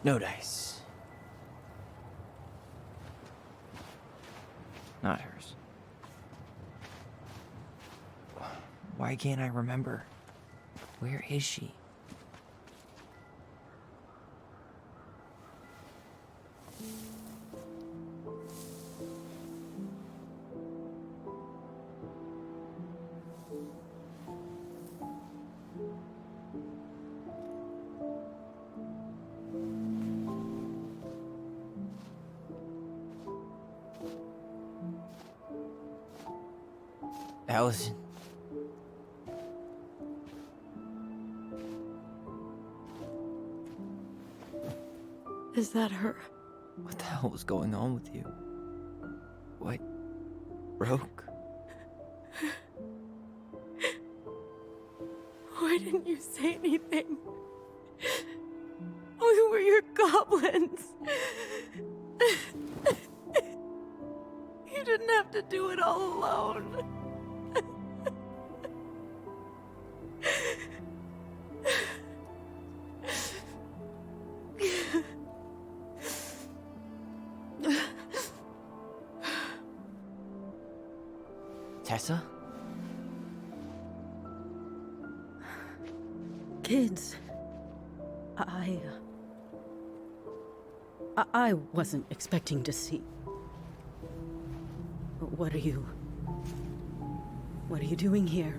No dice. not hers. Why can't I remember? Where is she? Allison. Is that her? What the hell was going on with you? What broke? Why didn't you say anything? We were your goblins. You didn't have to do it all alone. Tessa? Kids, I wasn't expecting to see. What are you doing here?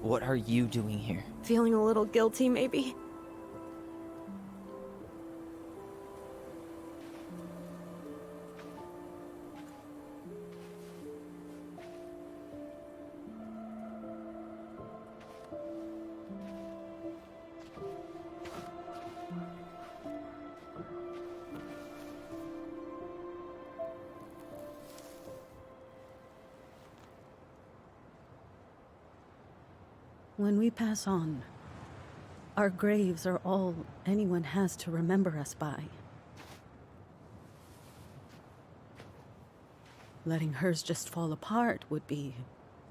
What are you doing here? Feeling a little guilty, maybe? When we pass on, our graves are all anyone has to remember us by. Letting hers just fall apart would be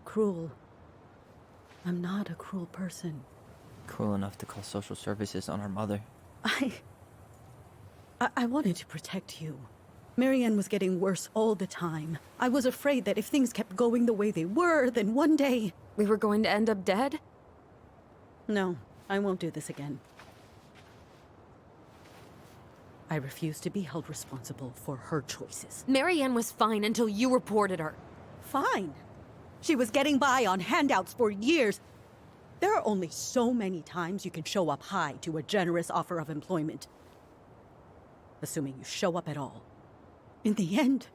cruel. I'm not a cruel person. Cruel enough to call social services on our mother. I wanted to protect you. Marianne was getting worse all the time. I was afraid that if things kept going the way they were, then one day... We were going to end up dead? No, I won't do this again. I refuse to be held responsible for her choices. Marianne was fine until you reported her. Fine. She was getting by on handouts for years. There are only so many times you can show up high to a generous offer of employment. Assuming you show up at all. In the end,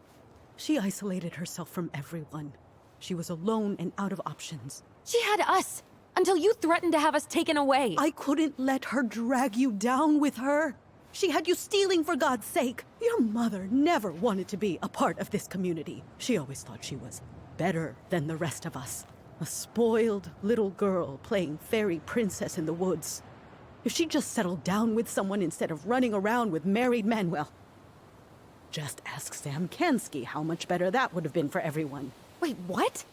she isolated herself from everyone. She was alone and out of options. She had us, until you threatened to have us taken away. I couldn't let her drag you down with her. She had you stealing for God's sake. Your mother never wanted to be a part of this community. She always thought she was better than the rest of us. A spoiled little girl playing fairy princess in the woods. If she just settled down with someone instead of running around with married men, well, just ask Sam Kansky how much better that would have been for everyone. Wait, what?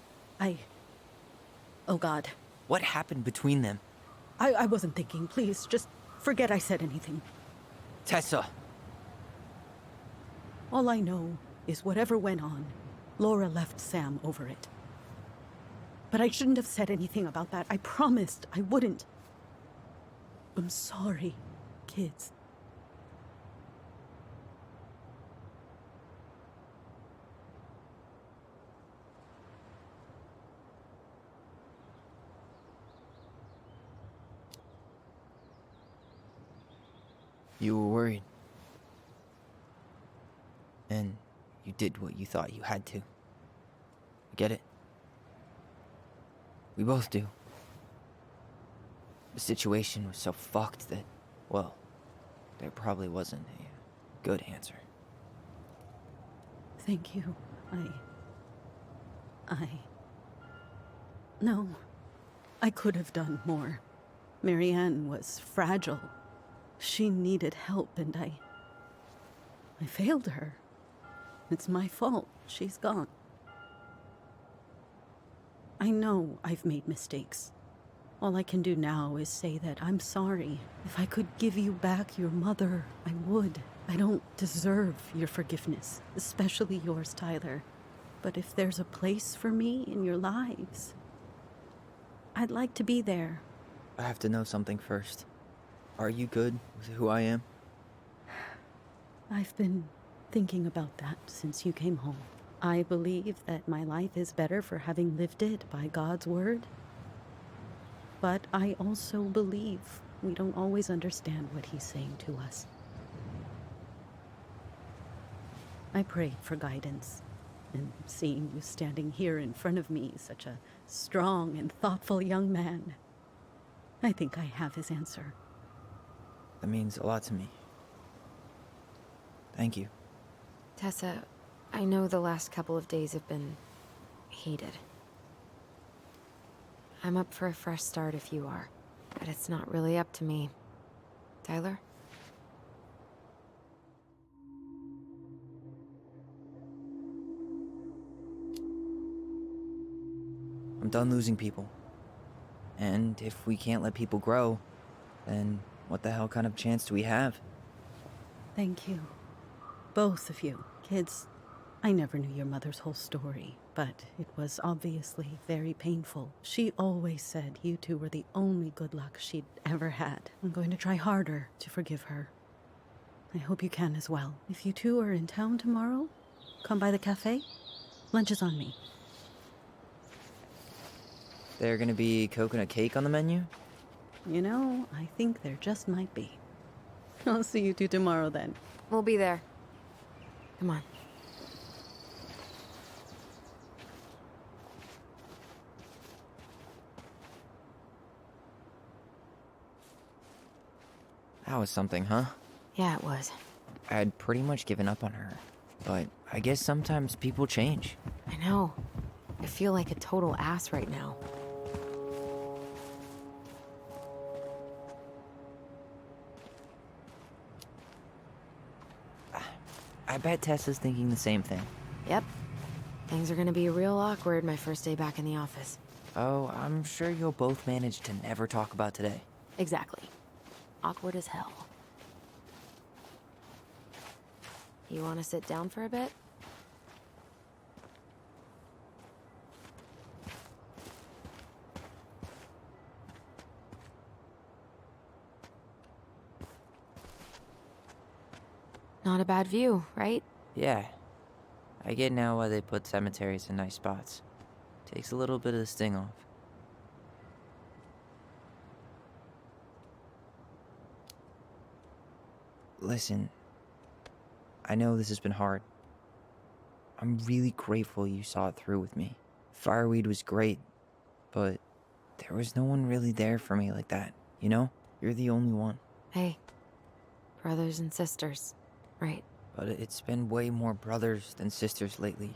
Oh God. What happened between them? I wasn't thinking. Please, just forget I said anything. Tessa! All I know is whatever went on, Laura left Sam over it. But I shouldn't have said anything about that. I promised I wouldn't. I'm sorry, kids. You were worried. And you did what you thought you had to. I get it. We both do. The situation was so fucked that, well, there probably wasn't a good answer. Thank you. No. I could have done more. Marianne was fragile. She needed help, and I failed her. It's my fault. She's gone. I know I've made mistakes. All I can do now is say that I'm sorry. If I could give you back your mother, I would. I don't deserve your forgiveness, especially yours, Tyler. But if there's a place for me in your lives, I'd like to be there. I have to know something first. Are you good with who I am? I've been thinking about that since you came home. I believe that my life is better for having lived it by God's word. But I also believe we don't always understand what he's saying to us. I prayed for guidance, and seeing you standing here in front of me, such a strong and thoughtful young man, I think I have his answer. That means a lot to me. Thank you. Tessa, I know the last couple of days have been heated. I'm up for a fresh start if you are, but it's not really up to me. Tyler? I'm done losing people. And if we can't let people grow, then what the hell kind of chance do we have? Thank you. Both of you. Kids, I never knew your mother's whole story, but it was obviously very painful. She always said you two were the only good luck she'd ever had. I'm going to try harder to forgive her. I hope you can as well. If you two are in town tomorrow, come by the cafe. Lunch is on me. There gonna be coconut cake on the menu? You know, I think there just might be. I'll see you two tomorrow then. We'll be there. Come on. That was something, huh? Yeah, it was. I had pretty much given up on her, but I guess sometimes people change. I know. I feel like a total ass right now. I bet Tessa's thinking the same thing. Yep. Things are gonna be real awkward my first day back in the office. Oh, I'm sure you'll both manage to never talk about today. Exactly. Awkward as hell. You wanna sit down for a bit? Not a bad view, right? Yeah. I get now why they put cemeteries in nice spots. Takes a little bit of the sting off. Listen, I know this has been hard. I'm really grateful you saw it through with me. Fireweed was great, but there was no one really there for me like that, you know? You're the only one. Hey, brothers and sisters, right? But it's been way more brothers than sisters lately,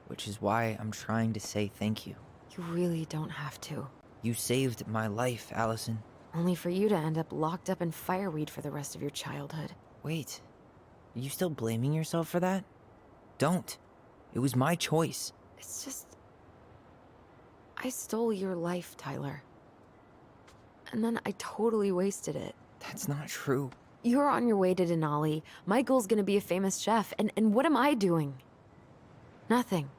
which is why I'm trying to say thank you. You really don't have to. You saved my life, Allison. Only for you to end up locked up in fireweed for the rest of your childhood. Wait, are you still blaming yourself for that? Don't. It was my choice. It's just... I stole your life, Tyler. And then I totally wasted it. That's not true. You're on your way to Denali. Michael's gonna be a famous chef, and what am I doing? Nothing.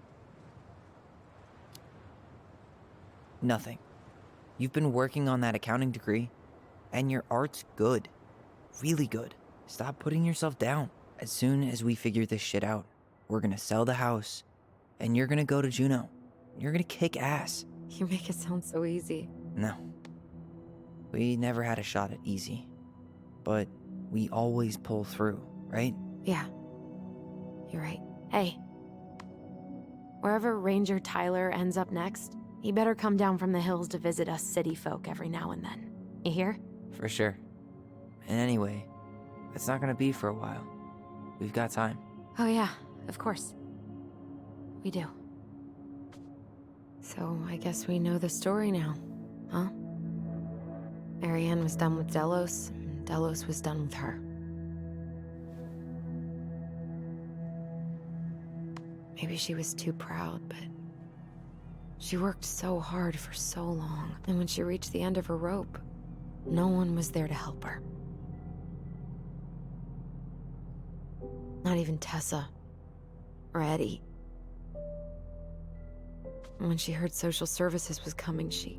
Nothing. You've been working on that accounting degree, and your art's good. Really good. Stop putting yourself down. As soon as we figure this shit out, we're gonna sell the house, and you're gonna go to Juneau. You're gonna kick ass. You make it sound so easy. No. We never had a shot at easy. But we always pull through, right? Yeah. You're right. Hey. Wherever Ranger Tyler ends up next, he better come down from the hills to visit us city folk every now and then. You hear? For sure. And anyway, it's not gonna be for a while. We've got time. Oh yeah, of course. We do. So I guess we know the story now, huh? Marianne was done with Delos, and Delos was done with her. Maybe she was too proud, but she worked so hard for so long, and when she reached the end of her rope, no one was there to help her. Not even Tessa or Eddie. When she heard social services was coming, she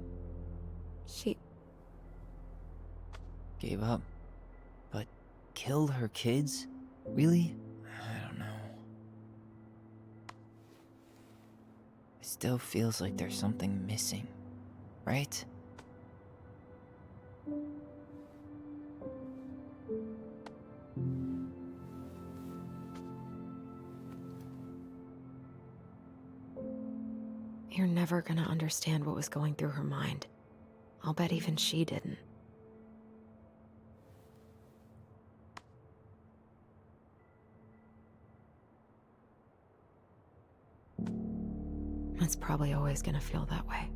Gave up. But killed her kids? Really? I don't know. It still feels like there's something missing, right? You're never gonna understand what was going through her mind. I'll bet even she didn't. It's probably always gonna feel that way.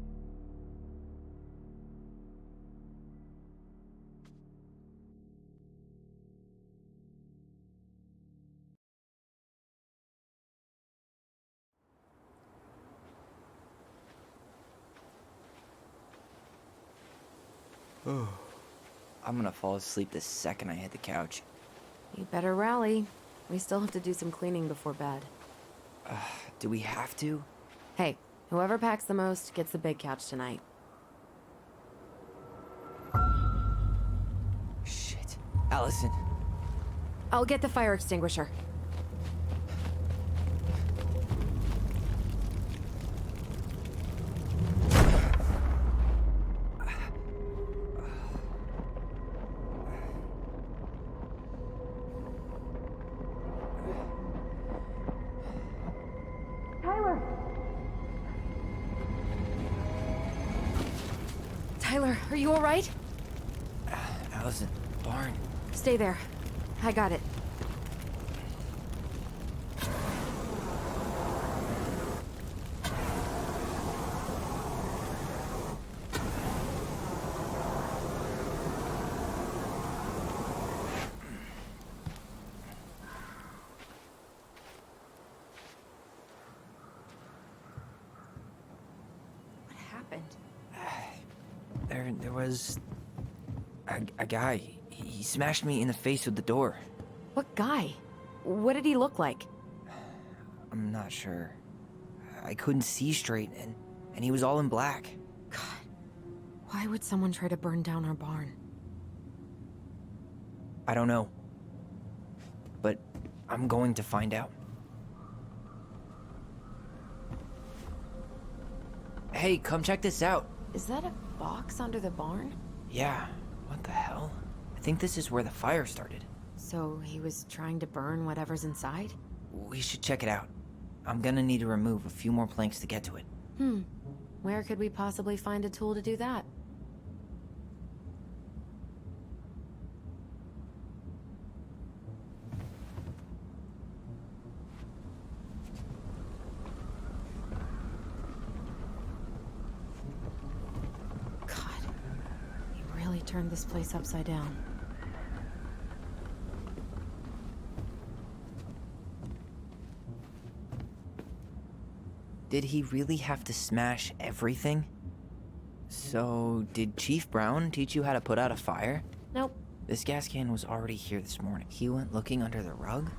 I'm gonna fall asleep the second I hit the couch. You better rally. We still have to do some cleaning before bed. Do we have to? Hey, whoever packs the most gets the big couch tonight. Shit. Allison. I'll get the fire extinguisher. Tyler, are you all right? Allison, barn. Stay there. I got it. What happened? There was a guy. He smashed me in the face with the door. What guy? What did he look like? I'm not sure. I couldn't see straight, and he was all in black. Why would someone try to burn down our barn? I don't know. But I'm going to find out. Hey, come check this out. Is that a box under the barn? Yeah, what the hell? I think this is where the fire started. So he was trying to burn whatever's inside? We should check it out. I'm gonna need to remove a few more planks to get to it. Where could we possibly find a tool to do that? God, he really turned this place upside down. Did he really have to smash everything? So, did Chief Brown teach you how to put out a fire? Nope. This gas can was already here this morning. He went looking under the rug?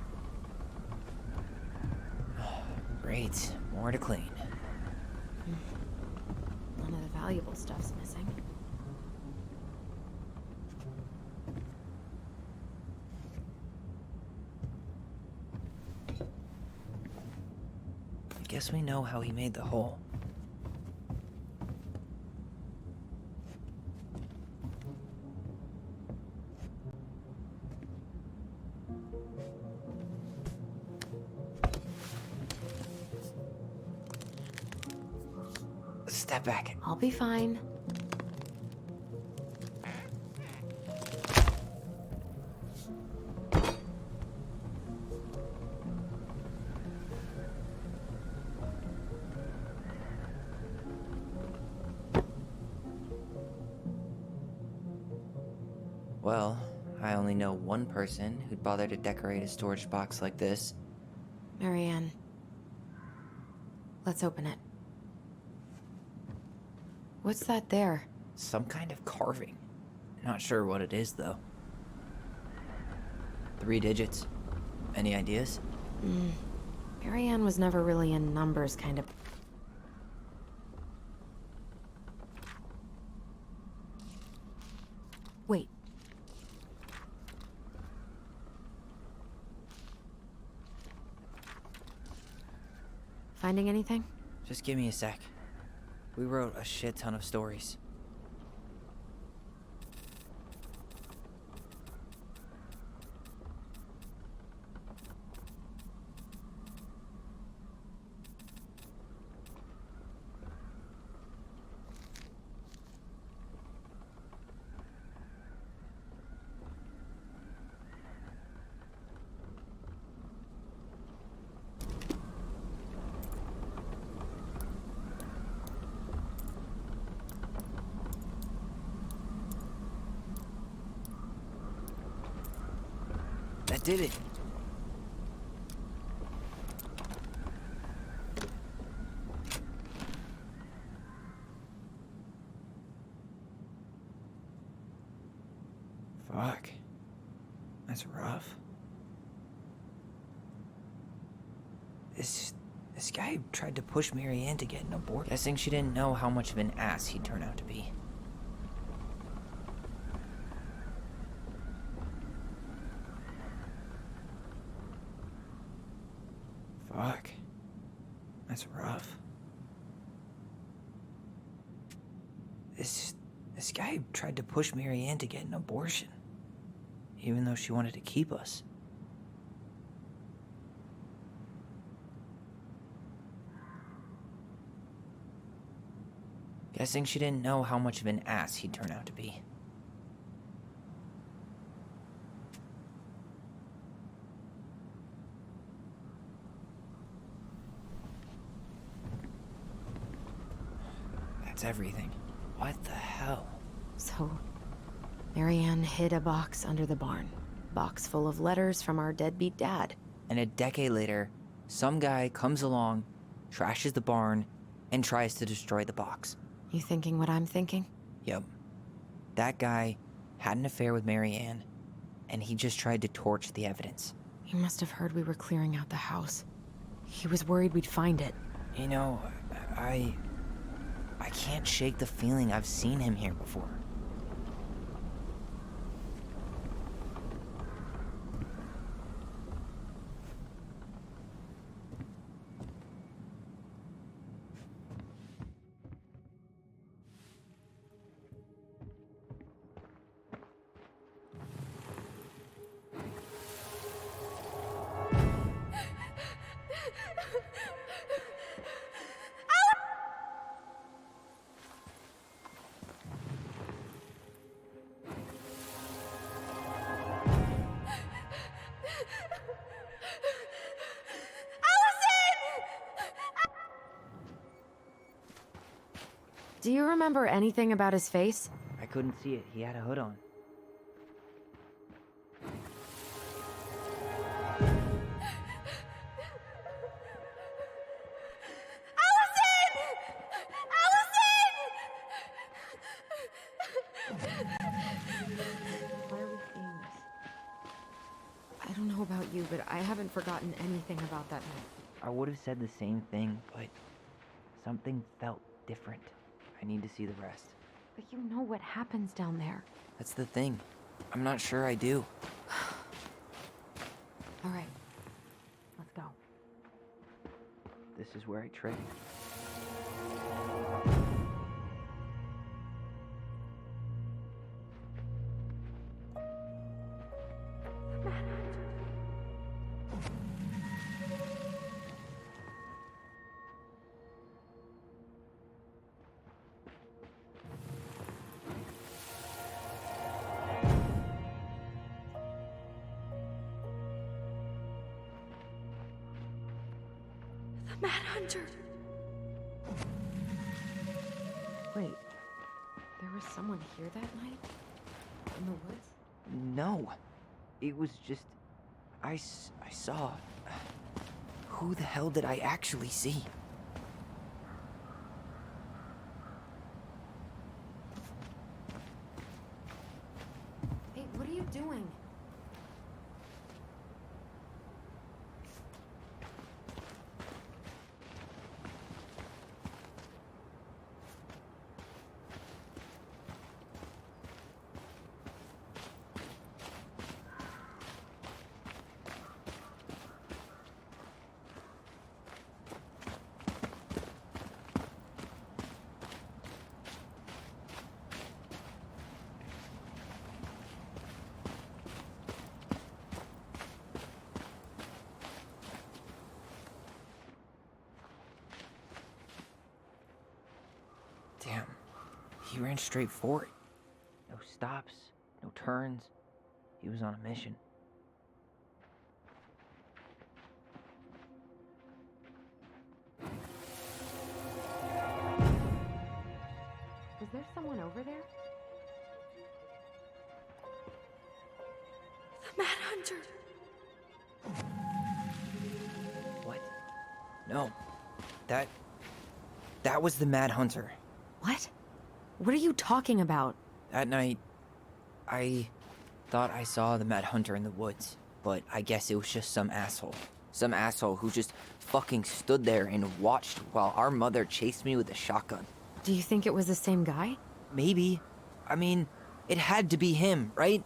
Great. More to clean. None of the valuable stuff's missing. I guess we know how he made the hole. Step back. I'll be fine. Well, I only know one person who'd bother to decorate a storage box like this. Marianne. Let's open it. What's that there? Some kind of carving. Not sure what it is, though. 3 digits. Any ideas? Marianne was never really a numbers kind of... Wait. Finding anything? Just give me a sec. We wrote a shit ton of stories. That did it. Fuck. That's rough. This guy tried to push Marianne to get an abortion. Guessing she didn't know how much of an ass he'd turn out to be. Fuck. That's rough. This guy tried to push Marianne to get an abortion, even though she wanted to keep us. Guessing she didn't know how much of an ass he'd turn out to be. That's everything. What the hell? So, Marianne hid a box under the barn. Box full of letters from our deadbeat dad. And a decade later, some guy comes along, trashes the barn, and tries to destroy the box. You thinking what I'm thinking? Yep. That guy had an affair with Marianne, and he just tried to torch the evidence. He must have heard we were clearing out the house. He was worried we'd find it. You know, I can't shake the feeling I've seen him here before. Do you remember anything about his face? I couldn't see it. He had a hood on. Why are we seeing this? I don't know about you, but I haven't forgotten anything about that night. I would have said the same thing, but something felt different. I need to see the rest. But you know what happens down there. That's the thing. I'm not sure I do. All right, let's go. This is where I trade. Mad Hunter. Wait, there was someone here that night? In the woods? No. It was just... I saw... Who the hell did I actually see? Hey, what are you doing? He ran straight for it. No stops, no turns. He was on a mission. Is there someone over there? The Mad Hunter. What? No. That was the Mad Hunter. What? What are you talking about? That night, I thought I saw the Mad Hunter in the woods, but I guess it was just some asshole. Some asshole who just fucking stood there and watched while our mother chased me with a shotgun. Do you think it was the same guy? Maybe. I mean, it had to be him, right?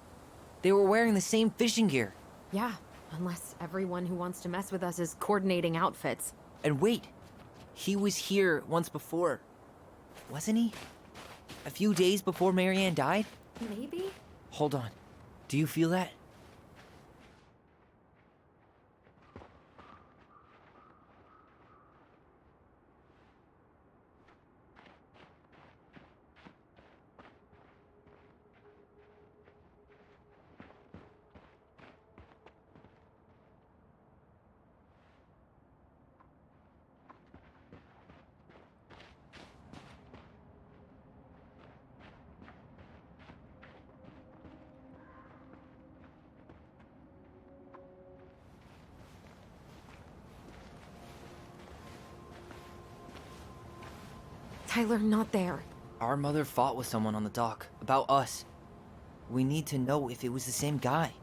They were wearing the same fishing gear. Yeah, unless everyone who wants to mess with us is coordinating outfits. And wait, he was here once before, wasn't he? A few days before Marianne died? Maybe? Hold on. Do you feel that? Tyler, not there. Our mother fought with someone on the dock about us. We need to know if it was the same guy.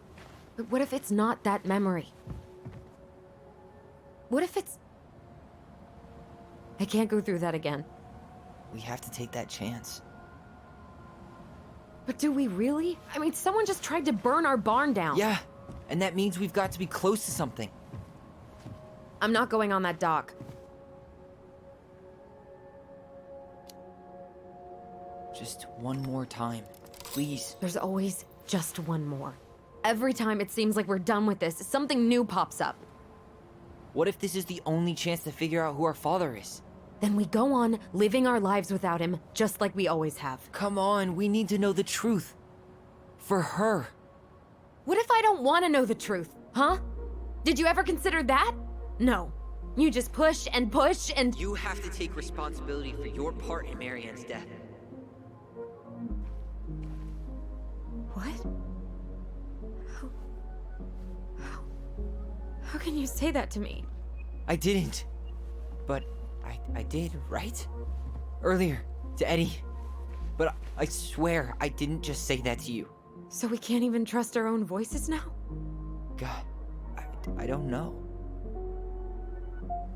But what if it's not that memory? What if it's... I can't go through that again. We have to take that chance. But do we really? I mean, someone just tried to burn our barn down. Yeah, and that means we've got to be close to something. I'm not going on that dock. Just one more time, please. There's always just one more. Every time it seems like we're done with this, something new pops up. What if this is the only chance to figure out who our father is? Then we go on living our lives without him, just like we always have. Come on, we need to know the truth. For her. What if I don't want to know the truth, huh? Did you ever consider that? No. You just push and push and... You have to take responsibility for your part in Marianne's death. What? How can you say that to me? I didn't. But I did, right? Earlier, to Eddie. But I swear I didn't just say that to you. So we can't even trust our own voices now? God, I don't know.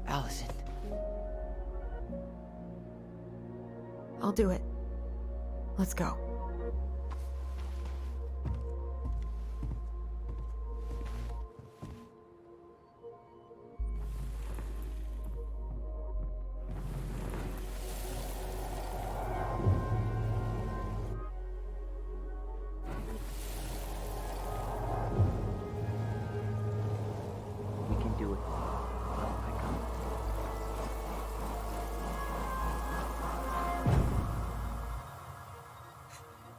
Allison. I'll do it. Let's go. We can do it. I come.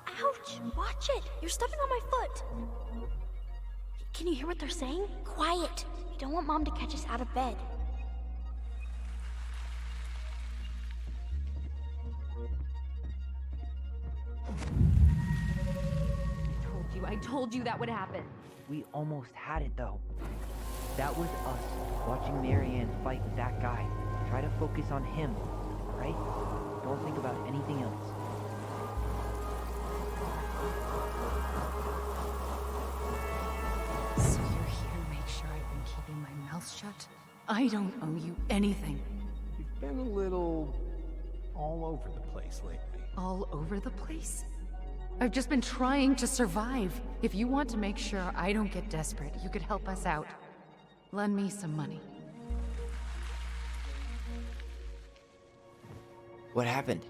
Ouch! Watch it! You're stepping on my foot! Can you hear what they're saying? Quiet! We don't want Mom to catch us out of bed. I told you that would happen. We almost had it though. That was us watching Marianne fight with that guy. Try to focus on him, right? Don't think about anything else. So you're here to make sure I've been keeping my mouth shut? I don't owe you anything. You've been a little all over the place lately. All over the place? I've just been trying to survive. If you want to make sure I don't get desperate, you could help us out. Lend me some money. What happened?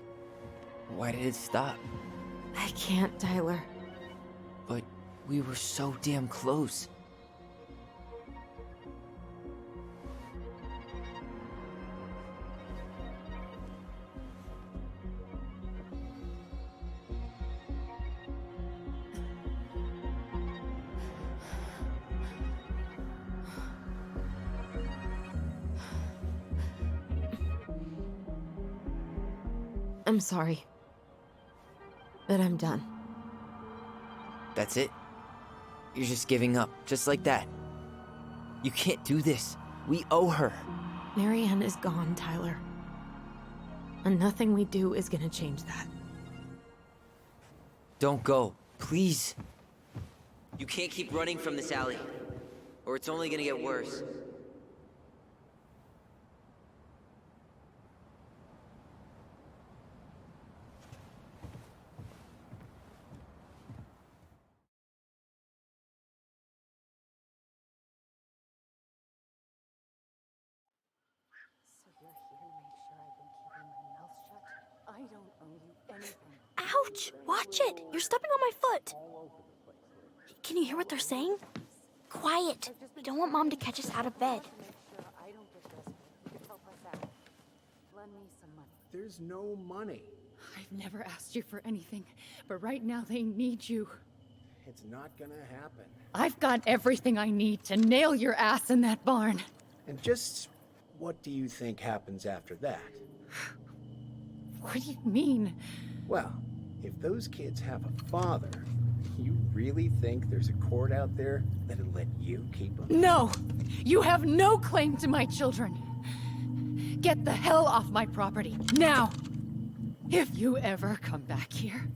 Why did it stop? I can't, Tyler. But we were so damn close. I'm sorry. But I'm done. That's it? You're just giving up, just like that. You can't do this. We owe her. Marianne is gone, Tyler. And nothing we do is gonna change that. Don't go, please. You can't keep running from this alley, or it's only gonna get worse. I don't owe you anything. Ouch! Watch it! You're stepping on my foot! Can you hear what they're saying? Quiet! We don't want Mom to catch us out of bed. Lend me some money. There's no money. I've never asked you for anything, but right now they need you. It's not gonna happen. I've got everything I need to nail your ass in that barn. And just what do you think happens after that? What do you mean? Well, if those kids have a father, you really think there's a court out there that'll let you keep them? No! You have no claim to my children. Get the hell off my property, now! If you ever come back here,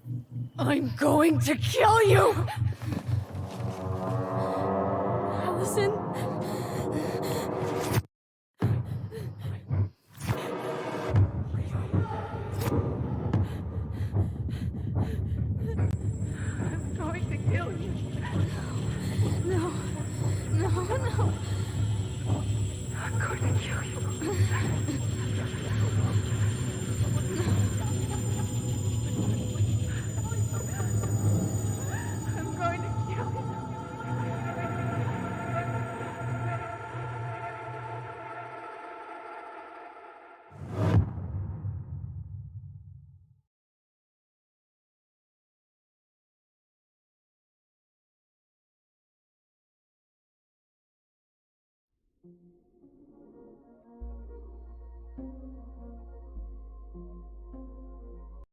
I'm going to kill you! Allison? I'm going to kill you. No. No. I'm going to kill you. I'm going to kill you. Thank you.